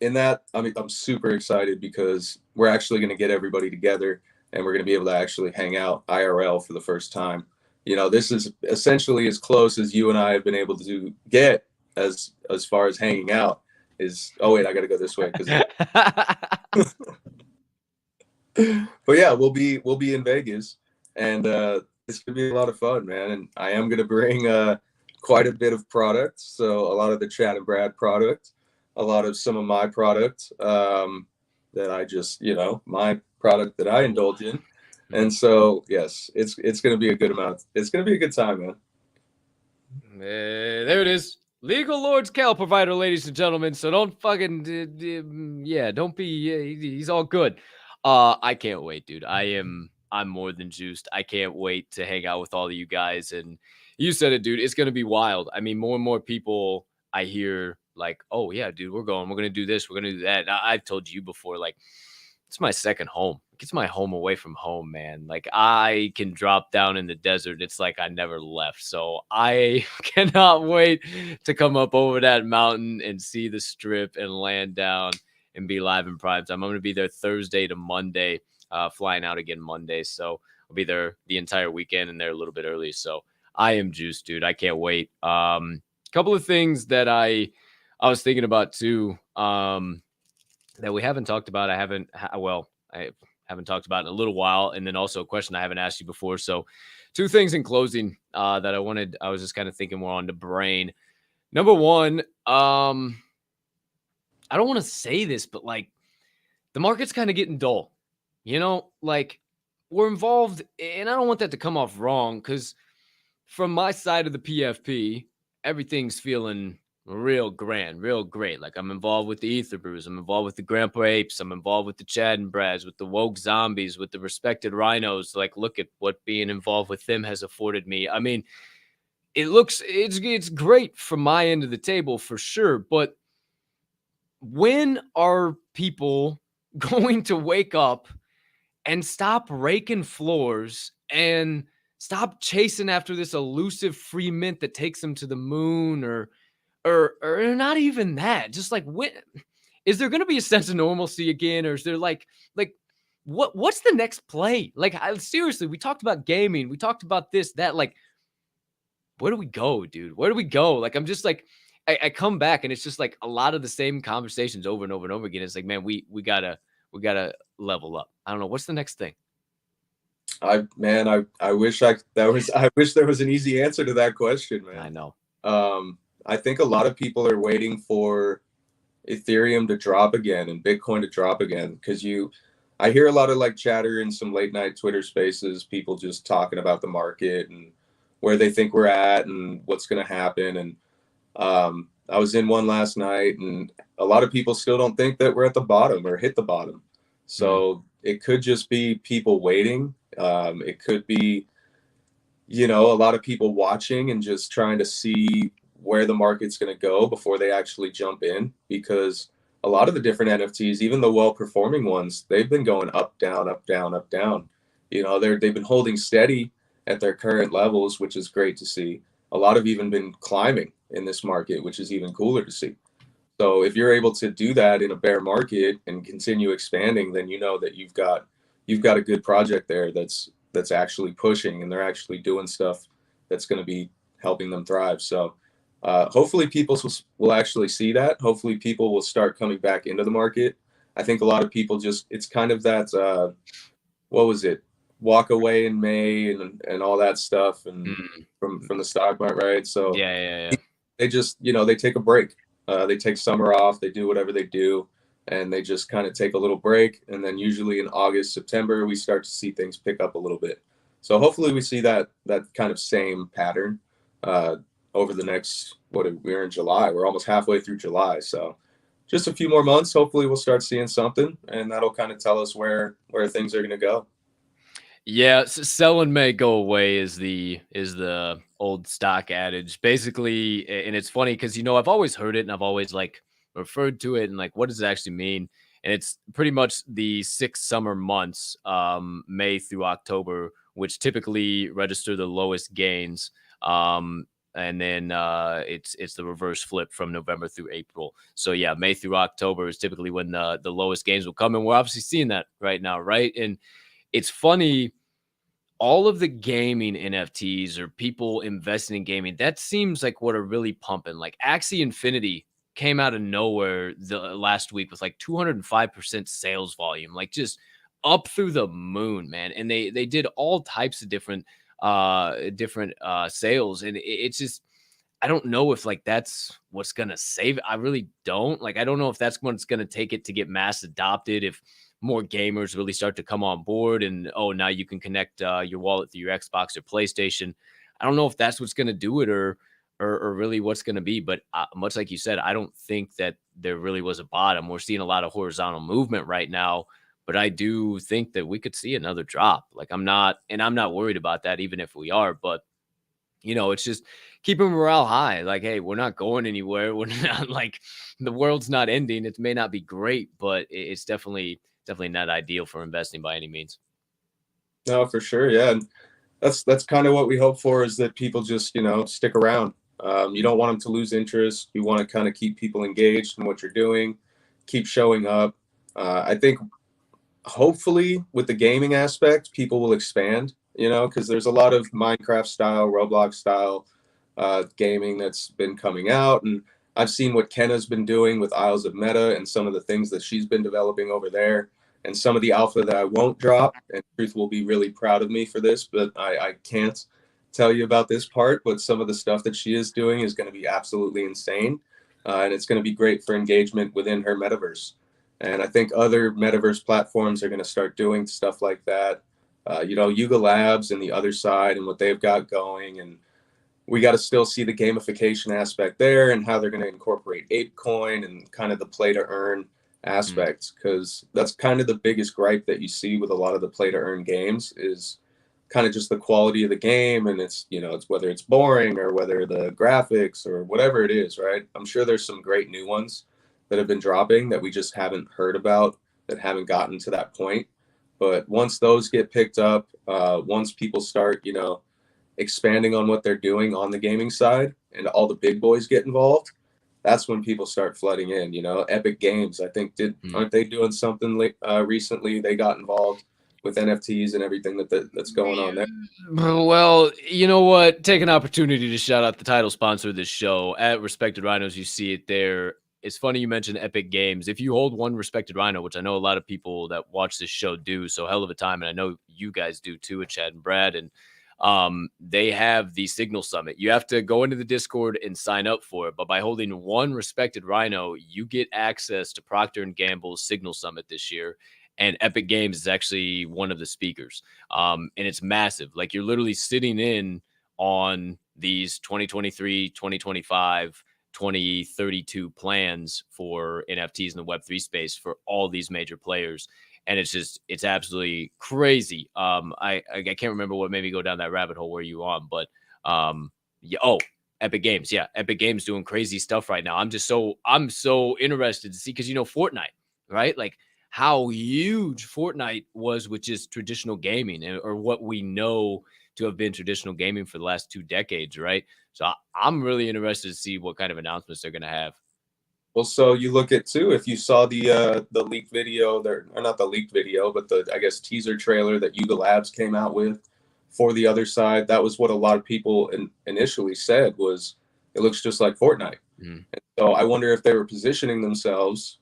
in that, I mean, I'm super excited because we're actually going to get everybody together and we're going to be able to actually hang out IRL for the first time. This is essentially as close as you and I have been able to get as far as hanging out is. Oh wait, I got to go this way but yeah, we'll be in Vegas, and it's gonna be a lot of fun, man. And I am gonna bring quite a bit of product, so a lot of the Chad and Brad product, a lot of some of my product that I just my product that I indulge in, and so yes, it's gonna be a good amount. It's gonna be a good time, man. There it is. Legal Lord's Cal provider, ladies and gentlemen. So don't fucking, don't be, he's all good. I can't wait, dude. I'm more than juiced. I can't wait to hang out with all of you guys. And you said it, dude. It's going to be wild. I mean, more and more people I hear like, oh, yeah, dude, we're going to do this. We're going to do that. I've told you before, like, it's my second home. It's my home away from home, man. Like I can drop down in the desert. It's like I never left. So I cannot wait to come up over that mountain and see the strip and land down and be live in prime time. I'm going to be there Thursday to Monday, flying out again Monday. So I'll be there the entire weekend and there a little bit early. So I am juiced, dude. I can't wait. Couple of things that I was thinking about too. That we haven't talked about. I haven't talked about in a little while. And then also a question I haven't asked you before. So 2 things in closing that I was just kind of thinking more on the brain. Number one, I don't want to say this, but like the market's kind of getting dull, like we're involved. And I don't want that to come off wrong because from my side of the PFP, everything's feeling real grand, real great. Like I'm involved with the Ether Brews. I'm involved with the Grandpa Apes. I'm involved with the Chad and Brads, with the Woke Zombies, with the Respected Rhinos. Like, look at what being involved with them has afforded me. I mean, it's great from my end of the table for sure. But when are people going to wake up and stop raking floors and stop chasing after this elusive free mint that takes them to the moon or not even that? Just like, when is there going to be a sense of normalcy again, or is there like what's the next play? Like, seriously, we talked about gaming, we talked about this, that, like, where do we go, dude? Where do we go? Like, I'm just like, I come back and it's just like a lot of the same conversations over and over and over again. It's like, man, we gotta level up. I don't know, what's the next thing. I wish I wish there was an easy answer to that question, man. I know. I think a lot of people are waiting for Ethereum to drop again and Bitcoin to drop again because I hear a lot of like chatter in some late night Twitter spaces, people just talking about the market and where they think we're at and what's going to happen. And I was in one last night, and a lot of people still don't think that we're at the bottom or hit the bottom. Mm. So it could just be people waiting. It could be, you know, a lot of people watching and just trying to see where the market's going to go before they actually jump in, because a lot of the different NFTs, even the well-performing ones, they've been going up, down, up, down, up, down. You know, they've been holding steady at their current levels, which is great to see. A lot have even been climbing in this market, which is even cooler to see. So if you're able to do that in a bear market and continue expanding, then you know that you've got a good project there that's actually pushing, and they're actually doing stuff that's going to be helping them thrive. So hopefully people will actually see that. Hopefully people will start coming back into the market. I think a lot of people just, it's kind of that what was it, walk away in May and all that stuff, and Mm. from the stock market, right? So Yeah, yeah, yeah. they just, you know, they take a break. They take summer off. They do whatever they do, and they just kind of take a little break. And then usually in August, September, we start to see things pick up a little bit. So hopefully we see that kind of same pattern uh, over the next, we're in July. We're almost halfway through July. So just a few more months. Hopefully we'll start seeing something, and that'll kind of tell us where things are going to go. Yeah, sell and may go away is the old stock adage. Basically, and it's funny because I've always heard it and I've always like referred to it and like what does it actually mean? And it's pretty much the 6 summer months, May through October, which typically register the lowest gains. And then it's the reverse flip from November through April. So yeah, May through October is typically when the lowest gains will come, and we're obviously seeing that right now, right? And it's funny, all of the gaming NFTs or people investing in gaming, that seems like what are really pumping. Like Axie Infinity came out of nowhere the last week with like 205% sales volume, like just up through the moon, man. And they did all types of different sales. And it's just, I don't know if like that's what's gonna save it. I really don't. Like, I don't know if that's what's gonna take it to get mass adopted. If more gamers really start to come on board, and oh, now you can connect your wallet through your Xbox or PlayStation. I don't know if that's what's gonna do it, or really what's gonna be. But much like you said, I don't think that there really was a bottom. We're seeing a lot of horizontal movement right now, but I do think that we could see another drop. Like, I'm not worried about that, even if we are. But it's just keeping morale high. Like, hey, we're not going anywhere. We're not like the world's not ending. It may not be great, but it's definitely not ideal for investing by any means. No, for sure. Yeah. And that's kind of what we hope for, is that people just, you know, stick around. You don't want them to lose interest. You want to kind of keep people engaged in what you're doing, keep showing up. I think hopefully with the gaming aspect, people will expand, you know, because there's a lot of Minecraft style, Roblox style gaming that's been coming out. And I've seen what Kenna's been doing with Isles of Meta and some of the things that she's been developing over there, and some of the alpha that I won't drop. And Truth will be really proud of me for this, but I can't tell you about this part. But some of the stuff that she is doing is going to be absolutely insane. And it's going to be great for engagement within her metaverse. And I think other metaverse platforms are going to start doing stuff like that. You know, Yuga Labs and the other side and what they've got going. And we got to still see the gamification aspect there and how they're going to incorporate ApeCoin and kind of the play to earn Mm. aspects, because that's kind of the biggest gripe that you see with a lot of the play to earn games is kind of just the quality of the game. And it's, you know, it's whether it's boring or whether the graphics or whatever it is, right? I'm sure there's some great new ones that have been dropping that we just haven't heard about, that haven't gotten to that point. But once those get picked up, once people start, you know, expanding on what they're doing on the gaming side and all the big boys get involved, that's when people start flooding in. You know, Epic Games, I think, Mm. aren't they doing something recently? They got involved with NFTs and everything that's going on there. Well, you know what? Take an opportunity to shout out the title sponsor of this show at Respected Rhinos. You see it there. It's funny you mentioned Epic Games. If you hold one Respected Rhino, which I know a lot of people that watch this show do, so hell of a time, and I know you guys do too, at Chad and Brad, and they have the Signal Summit. You have to go into the Discord and sign up for it, but by holding one Respected Rhino, you get access to Procter and Gamble's Signal Summit this year. And Epic Games is actually one of the speakers. And it's massive. Like, you're literally sitting in on these 2023, 2025, 2032 plans for NFTs in the Web3 space for all these major players. And it's absolutely crazy. I can't remember what made me go down that rabbit hole where you on, but yeah, Epic Games. Yeah, Epic Games doing crazy stuff right now. I'm so interested to see, because Fortnite, right? Like how huge Fortnite was with just traditional gaming, or what we know to have been traditional gaming for the last 2 decades, right? So I'm really interested to see what kind of announcements they're going to have. Well, so you look at too, if you saw the leaked video there, or not the leaked video, but the, I guess, teaser trailer that Yuga Labs came out with for the other side, that was what a lot of people initially said was it looks just like Fortnite. Mm. And so I wonder if they were positioning themselves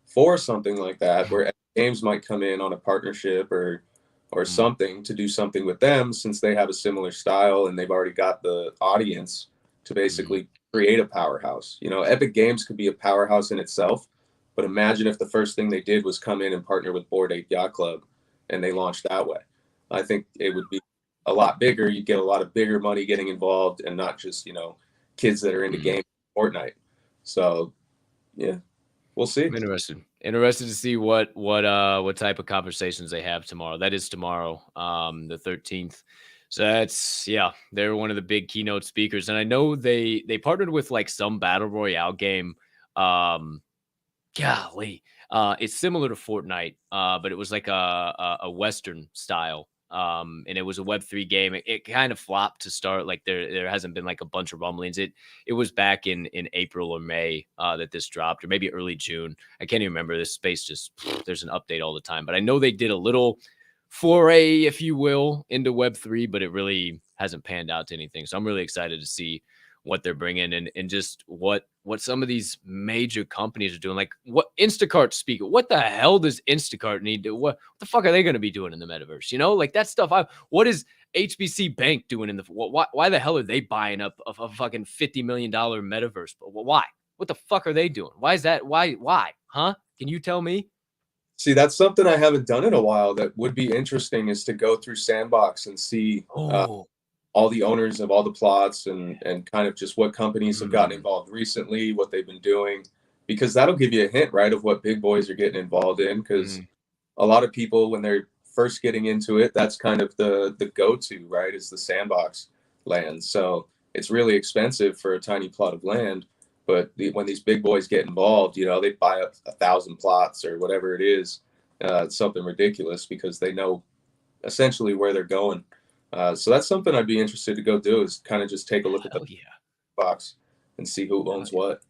for something like that, where games might come in on a partnership or something to do something with them, since they have a similar style and they've already got the audience to basically create a powerhouse. Epic Games could be a powerhouse in itself, but imagine if the first thing they did was come in and partner with Bored Ape Yacht Club and they launched that way. I think it would be a lot bigger. You'd get a lot of bigger money getting involved, and not just, kids that are into games, Fortnite. So yeah, we'll see. I'm interested to see what type of conversations they have tomorrow. That is tomorrow, the 13th. So they're one of the big keynote speakers, and I know they partnered with like some battle royale game. It's similar to Fortnite, but it was like a Western style. And it was a Web3 game. It kind of flopped to start. Like there hasn't been like a bunch of rumblings. It was back in April or May that this dropped, or maybe early June. I can't even remember. This space there's an update all the time. But I know they did a little foray, if you will, into Web3, but it really hasn't panned out to anything. So I'm really excited to see what they're bringing, and just what some of these major companies are doing. Like what Instacart speaker, what the hell does Instacart need to, what the fuck are they going to be doing in the metaverse? Like that stuff. What is HBC Bank doing in the, why the hell are they buying up a fucking $50 million metaverse? Why? What the fuck are they doing? Why is that? Why? Huh? Can you tell me? See, that's something I haven't done in a while that would be interesting, is to go through Sandbox and see all the owners of all the plots, and kind of just what companies have gotten involved recently, what they've been doing, because that'll give you a hint, right, of what big boys are getting involved in. Because a lot of people, when they're first getting into it, that's kind of the go-to, right, is the Sandbox land. So it's really expensive for a tiny plot of land. But when these big boys get involved, they buy up 1,000 plots or whatever it is. It's something ridiculous, because they know essentially where they're going. So that's something I'd be interested to go do, is kind of just take a look at the box and see who owns what.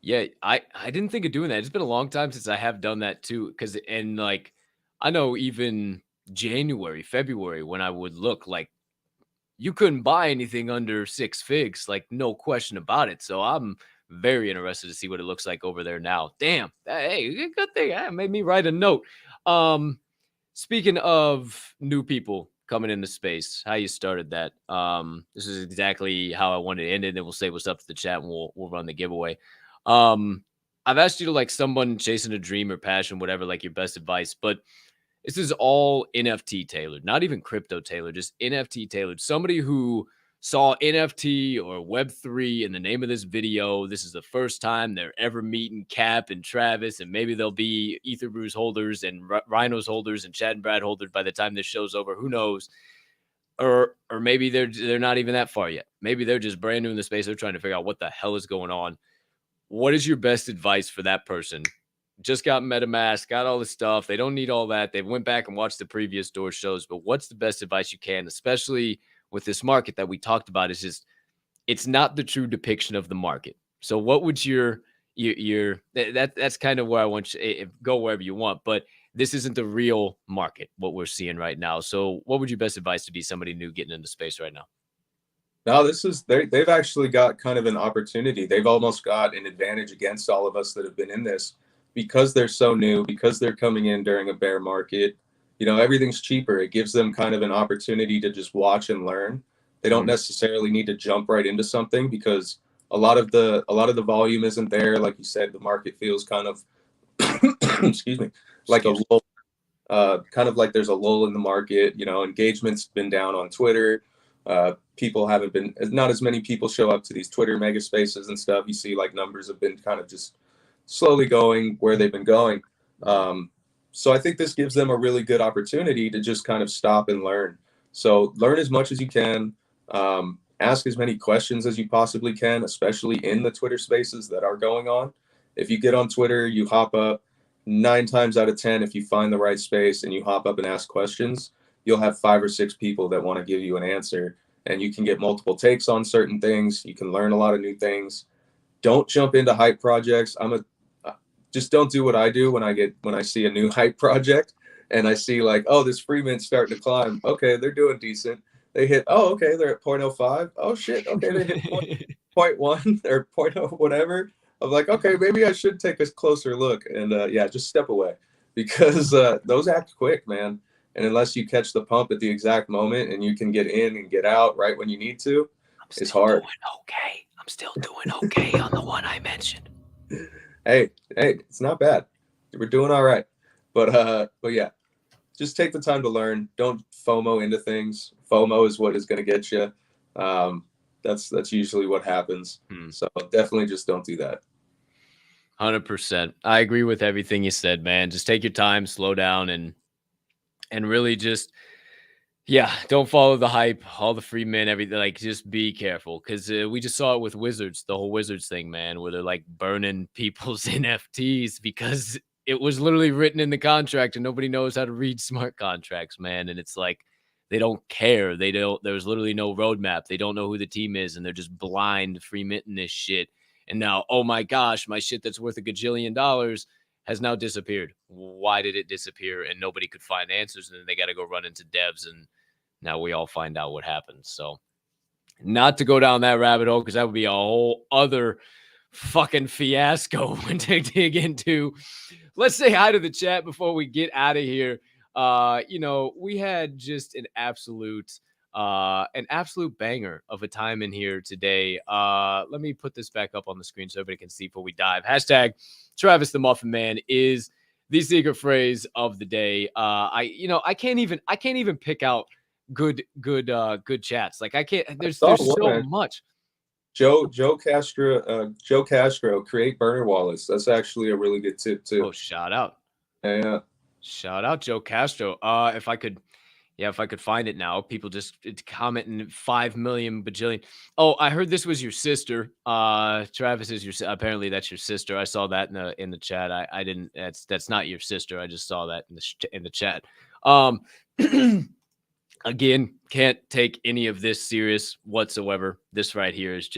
Yeah, I didn't think of doing that. It's been a long time since I have done that too. And like, I know even January, February, when I would look, like you couldn't buy anything under 6 figs, like no question about it. So I'm very interested to see what it looks like over there now. Damn. Hey, good thing. That made me write a note. Speaking of new people coming into space, how you started that. This is exactly how I wanted to end it. And then we'll say what's up to the chat, and we'll run the giveaway. I've asked you to, like, someone chasing a dream or passion, whatever, like your best advice, but this is all NFT tailored, not even crypto tailored, just NFT tailored. Somebody who saw NFT or Web3 in the name of this video. This is the first time they're ever meeting Cap and Travis, and maybe they'll be Ether Brews holders and Rhinos holders and Chad and Brad holders by the time this show's over. Who knows? Or maybe they're not even that far yet. Maybe they're just brand new in the space. They're trying to figure out what the hell is going on. What is your best advice for that person? Just got MetaMask, got all this stuff. They don't need all that. They went back and watched the previous Door shows, but what's the best advice you can, especially with this market that we talked about? Is just, it's not the true depiction of the market. So what would that's kind of where I want you, go wherever you want, but this isn't the real market, what we're seeing right now. So what would your best advice to be somebody new getting into space right now? No, they've actually got kind of an opportunity. They've almost got an advantage against all of us that have been in this, because they're so new, because they're coming in during a bear market. Everything's cheaper. It gives them kind of an opportunity to just watch and learn. They don't necessarily need to jump right into something, because a lot of the volume isn't there. Like you said, the market feels kind of excuse me, like a lull, kind of like there's a lull in the market. Engagement's been down on Twitter. People haven't been, not as many people show up to these Twitter mega spaces and stuff. You see like numbers have been kind of just slowly going where they've been going. So I think this gives them a really good opportunity to just kind of stop and learn. So learn as much as you can. Ask as many questions as you possibly can, especially in the Twitter spaces that are going on. If you get on Twitter, you hop up 9 times out of 10, if you find the right space and you hop up and ask questions, you'll have 5 or 6 people that want to give you an answer, and you can get multiple takes on certain things. You can learn a lot of new things. Don't jump into hype projects. Just don't do what I do when I see a new hype project and I see like, oh, this free mint's starting to climb. Okay, they're doing decent. They hit, oh, okay, they're at 0.05. Oh shit, okay, they hit 0.1 or 0.0 whatever. I'm like, okay, maybe I should take a closer look. And yeah, just step away, because those act quick, man. And unless you catch the pump at the exact moment and you can get in and get out right when you need to, it's hard. I'm still doing okay on the one I mentioned. Hey, it's not bad. We're doing all right. But yeah, just take the time to learn. Don't FOMO into things. FOMO is what is going to get you. That's usually what happens. So definitely just don't do that. 100%. I agree with everything you said, man. Just take your time, slow down, and really just, yeah, don't follow the hype, all the free men, everything. Like, just be careful, because we just saw it with Wizards, the whole Wizards thing, man, where they're like burning people's NFTs because it was literally written in the contract and nobody knows how to read smart contracts, man. And it's like, they don't care. There's literally no roadmap. They don't know who the team is, and they're just blind free minting this shit. And now, oh my gosh, my shit that's worth $1 gajillion has now disappeared. Why did it disappear? And nobody could find answers. And then they got to go run into devs, and now we all find out what happened. So, not to go down that rabbit hole, because that would be a whole other fucking fiasco to dig into. Let's say hi to the chat before we get out of here. We had just an absolute banger of a time in here today. Let me put this back up on the screen so everybody can see before we dive. Hashtag Travis the Muffin Man is the secret phrase of the day. I can't even pick out good chats. Like, I can't. There's so much. Joe Castro, create burner wallets. That's actually a really good tip too. Oh, shout out. Yeah. Shout out Joe Castro. If I could find it now. People just commenting 5 million bajillion. Oh, I heard this was your sister. Travis is apparently that's your sister. I saw that in the chat. I didn't. That's not your sister. I just saw that in the chat. Again, can't take any of this serious whatsoever. This right here is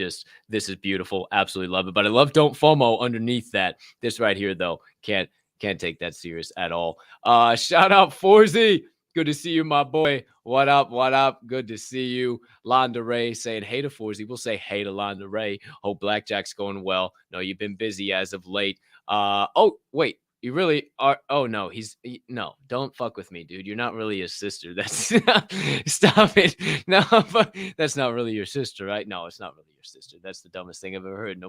this is beautiful. Absolutely love it. But I love Don't FOMO underneath that. This right here, though, can't take that serious at all. Shout out Forzy. Good to see you, my boy. What up? What up? Good to see you. Londa Ray saying hey to Forzy. We'll say hey to Londa Ray. Hope Blackjack's going well. No, you've been busy as of late. Oh, wait. You really are. Oh, no, no, don't fuck with me, dude. You're not really his sister. That's stop it. No, that's not really your sister, right? No, it's not really your sister. That's the dumbest thing I've ever heard.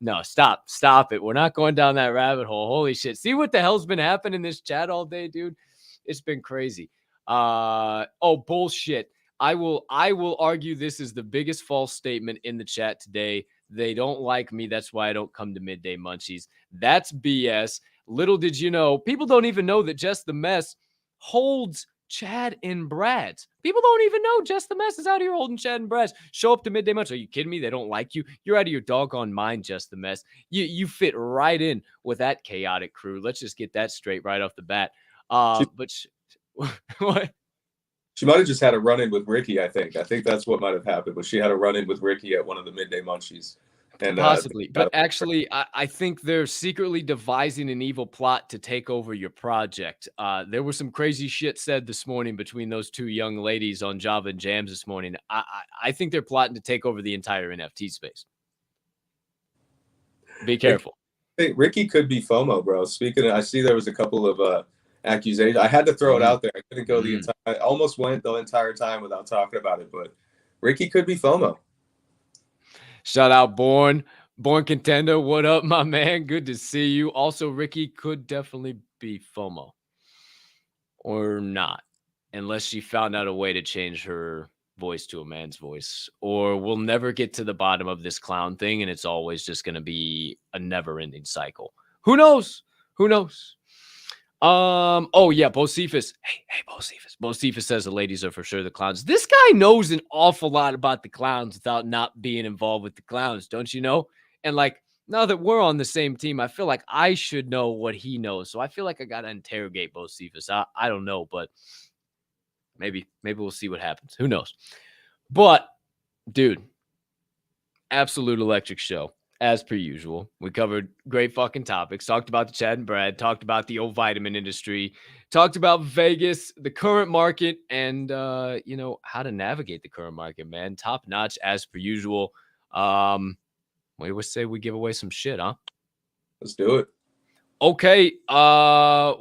No, stop it. We're not going down that rabbit hole. Holy shit. See what the hell's been happening in this chat all day, dude? It's been crazy. Oh, bullshit. I will argue this is the biggest false statement in the chat today. They don't like me. That's why I don't come to Midday Munchies. That's BS. Little did you know, people don't even know that Just the Mess holds Chad and Brad's. People don't even know Just the Mess is out here holding Chad and Brad's. Show up to Midday Munch. Are you kidding me? They don't like you. You're out of your doggone mind, Just the Mess. You fit right in with that chaotic crew. Let's just get that straight right off the bat. What? She might have just had a run-in with Ricky, I think. I think that's what might have happened, but she had a run-in with Ricky at one of the Midday Munchies. And, possibly, but actually, I think they're secretly devising an evil plot to take over your project. There was some crazy shit said this morning between those two young ladies on Java and Jams this morning. I think they're plotting to take over the entire NFT space. Be careful. Ricky could be FOMO, bro. Speaking of, I see there was a couple of accusations. I had to throw it out there. I couldn't go I almost went the entire time without talking about it, but Ricky could be FOMO. Shout out Born Contender. What up, my man? Good to see you. Also, Ricky could definitely be FOMO or not, unless she found out a way to change her voice to a man's voice, or we'll never get to the bottom of this clown thing, and it's always just going to be a never-ending cycle. Who knows? Who knows? Oh yeah, Bocephus. Hey, Bocephus. Bocephus says the ladies are for sure the clowns. This guy knows an awful lot about the clowns without not being involved with the clowns, don't you know? And like, now that we're on the same team, I feel like I should know what he knows. So I feel like I gotta interrogate Bocephus. I don't know, but maybe we'll see what happens. Who knows? But dude, absolute electric show. As per usual, we covered great fucking topics. Talked about the Chad and Brad. Talked about the old vitamin industry. Talked about Vegas, the current market, and you know, how to navigate the current market. Man, top notch as per usual. We would say we give away some shit, huh? Let's do it. Okay.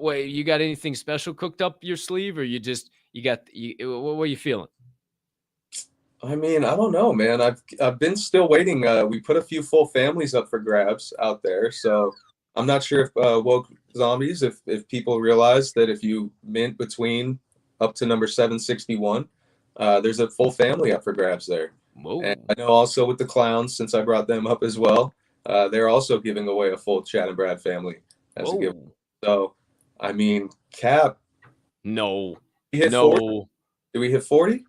Wait, you got anything special cooked up your sleeve, or you got what are you feeling? I mean, I don't know, man. I've been still waiting. We put a few full families up for grabs out there, so I'm not sure if woke zombies, if people realize that if you mint between up to number 761, there's a full family up for grabs there. Whoa. And I know also with the clowns, since I brought them up as well, they're also giving away a full Chad and Brad family as a gift. So, I mean, Cap. No. We hit 40? Did we hit 40?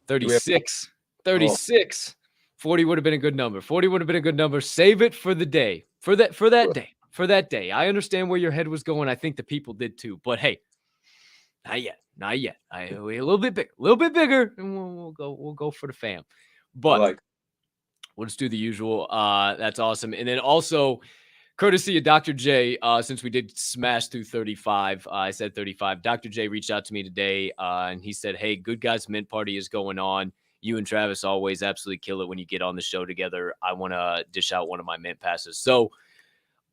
36. 36. 40 would have been a good number. 40 would have been a good number. Save it for the day. For that day. I understand where your head was going. I think the people did too. But hey, not yet. We a little bit bigger, and we'll go for the fam. But we'll just do the usual. That's awesome. And then also, courtesy of Dr. J, since we did smash through 35, I said 35. Dr. J reached out to me today, and he said, hey, Good Guys Mint Party is going on. You and Travis always absolutely kill it when you get on the show together. I want to dish out one of my mint passes. So,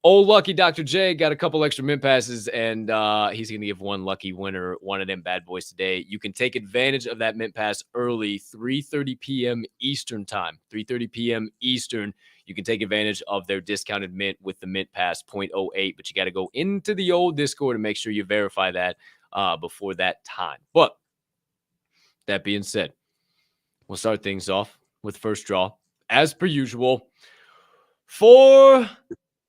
old lucky Dr. J got a couple extra mint passes, and he's going to give one lucky winner one of them bad boys today. You can take advantage of that mint pass early, 3:30 p.m. Eastern time. 3:30 p.m. Eastern. You can take advantage of their discounted mint with the mint pass 0.08, but you got to go into the old Discord and make sure you verify that before that time. But that being said, we'll start things off with first draw, as per usual, for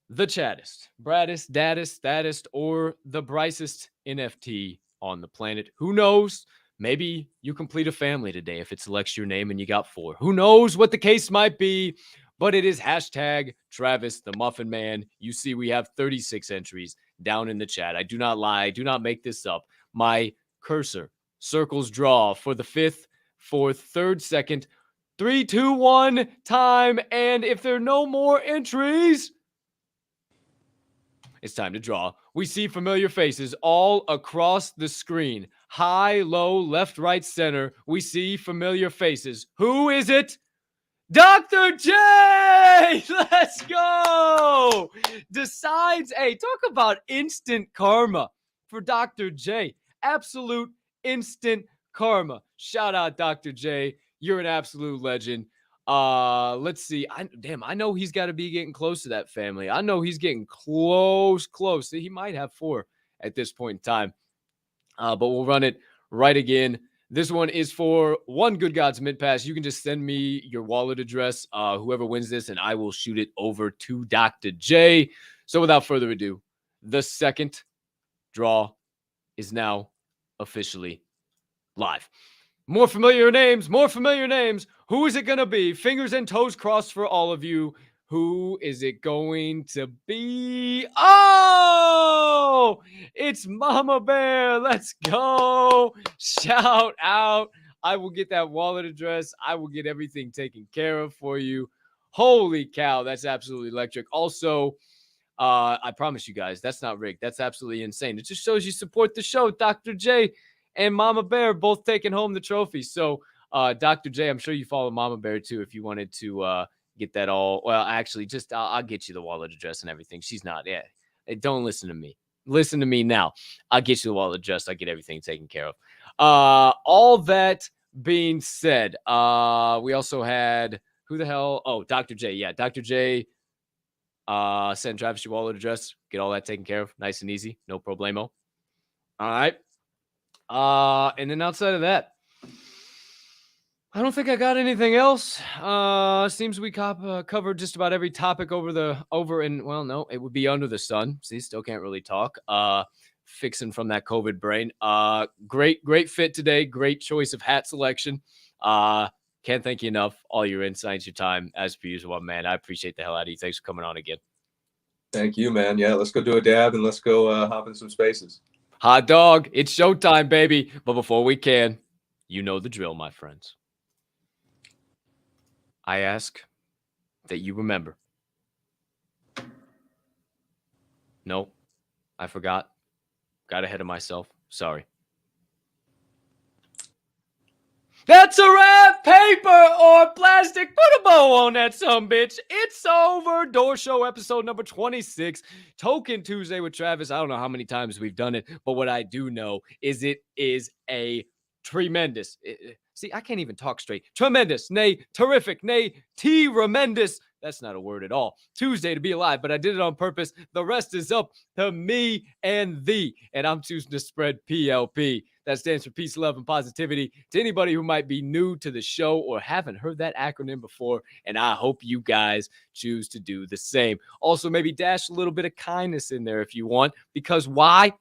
the chattest, Braddest, Daddest, Thatest, or the Brycest NFT on the planet. Who knows? Maybe you complete a family today if it selects your name and you got 4. Who knows what the case might be? But it is hashtag Travis the Muffin Man. You see, we have 36 entries down in the chat. I do not lie. I do not make this up. My cursor circles draw for the 5th, 4th, 3rd, 2nd, 3, 2, 1 time. And if there are no more entries, it's time to draw. We see familiar faces all across the screen. High, low, left, right, center. We see familiar faces. Who is it? Dr. J! Let's go! Decides, hey, talk about instant karma for Dr. J. Absolute instant karma. Shout out, Dr. J. You're an absolute legend. Let's see. I know he's got to be getting close to that family. I know he's getting close. He might have 4 at this point in time. But we'll run it right again. This one is for one Good Gods Mint Pass. You can just send me your wallet address, whoever wins this, and I will shoot it over to Dr. J. So without further ado, the second draw is now officially live. More familiar names. Who is it going to be? Fingers and toes crossed for all of you. Who is it going to be? Oh, it's Mama Bear. Let's go. Shout out. I will get that wallet address. I will get everything taken care of for you. Holy cow. That's absolutely electric. Also, I promise you guys, that's not rigged. That's absolutely insane. It just shows you support the show. Dr. J and Mama Bear both taking home the trophy. So, Dr. J, I'm sure you follow Mama Bear too if you wanted to get that all. Well, actually, just I'll get you the wallet address and everything. She's not. Yeah. Hey, don't listen to me. Listen to me now. I'll get you the wallet address. I'll get everything taken care of. All that being said, we also had who the hell? Oh, Dr. J. Yeah, Dr. J. Send Travis your wallet address. Get all that taken care of. Nice and easy. No problemo. All right. And then outside of that, I don't think I got anything else. Seems we covered just about every topic no, it would be under the sun. See, still can't really talk. Fixing from that COVID brain. Great fit today. Great choice of hat selection. Can't thank you enough. All your insights, your time, as per usual, man. I appreciate the hell out of you. Thanks for coming on again. Thank you, man. Yeah, let's go do a dab and let's go hop in some spaces. Hot dog, it's showtime, baby. But before we can, you know the drill, my friends. I ask that you remember. No, I forgot. Got ahead of myself. Sorry. That's a wrap. Paper or plastic. Put a bow on that sumbitch. It's over. Door Show episode number 26. Tokin Tuesday with Travis. I don't know how many times we've done it, but what I do know is it is a tremendous. See, I can't even talk straight. Tremendous, nay, terrific, nay, tremendous. That's not a word at all. Tuesday to be alive, but I did it on purpose. The rest is up to me and thee. And I'm choosing to spread PLP. That stands for peace, love, and positivity to anybody who might be new to the show or haven't heard that acronym before. And I hope you guys choose to do the same. Also, maybe dash a little bit of kindness in there if you want. Because why?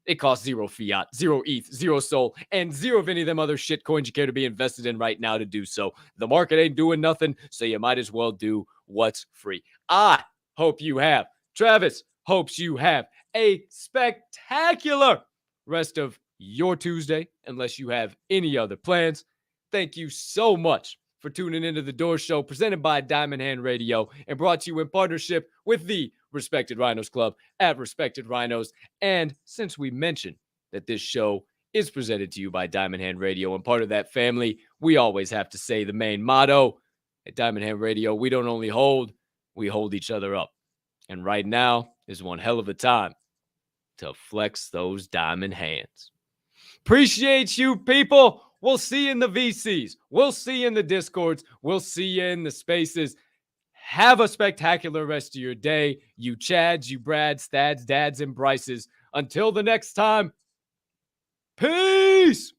It costs 0 fiat, 0 ETH, 0 SOL, and 0 of any of them other shit coins you care to be invested in right now to do so. The market ain't doing nothing, so you might as well do what's free. I hope you have. Travis hopes you have a spectacular rest of your Tuesday, unless you have any other plans. Thank you so much for tuning into the Door Show, presented by Diamond Hand Radio and brought to you in partnership with the Respected Rhinos Club at Respected Rhinos. And since we mentioned that this show is presented to you by Diamond Hand Radio and part of that family, we always have to say the main motto at Diamond Hand Radio: we don't only hold, we hold each other up. And right now is one hell of a time to flex those diamond hands. Appreciate you, people. We'll see you in the VCs. We'll see you in the Discords. We'll see you in the spaces. Have a spectacular rest of your day, you Chads, you Brads, Thads, Dads, and Bryces. Until the next time, peace!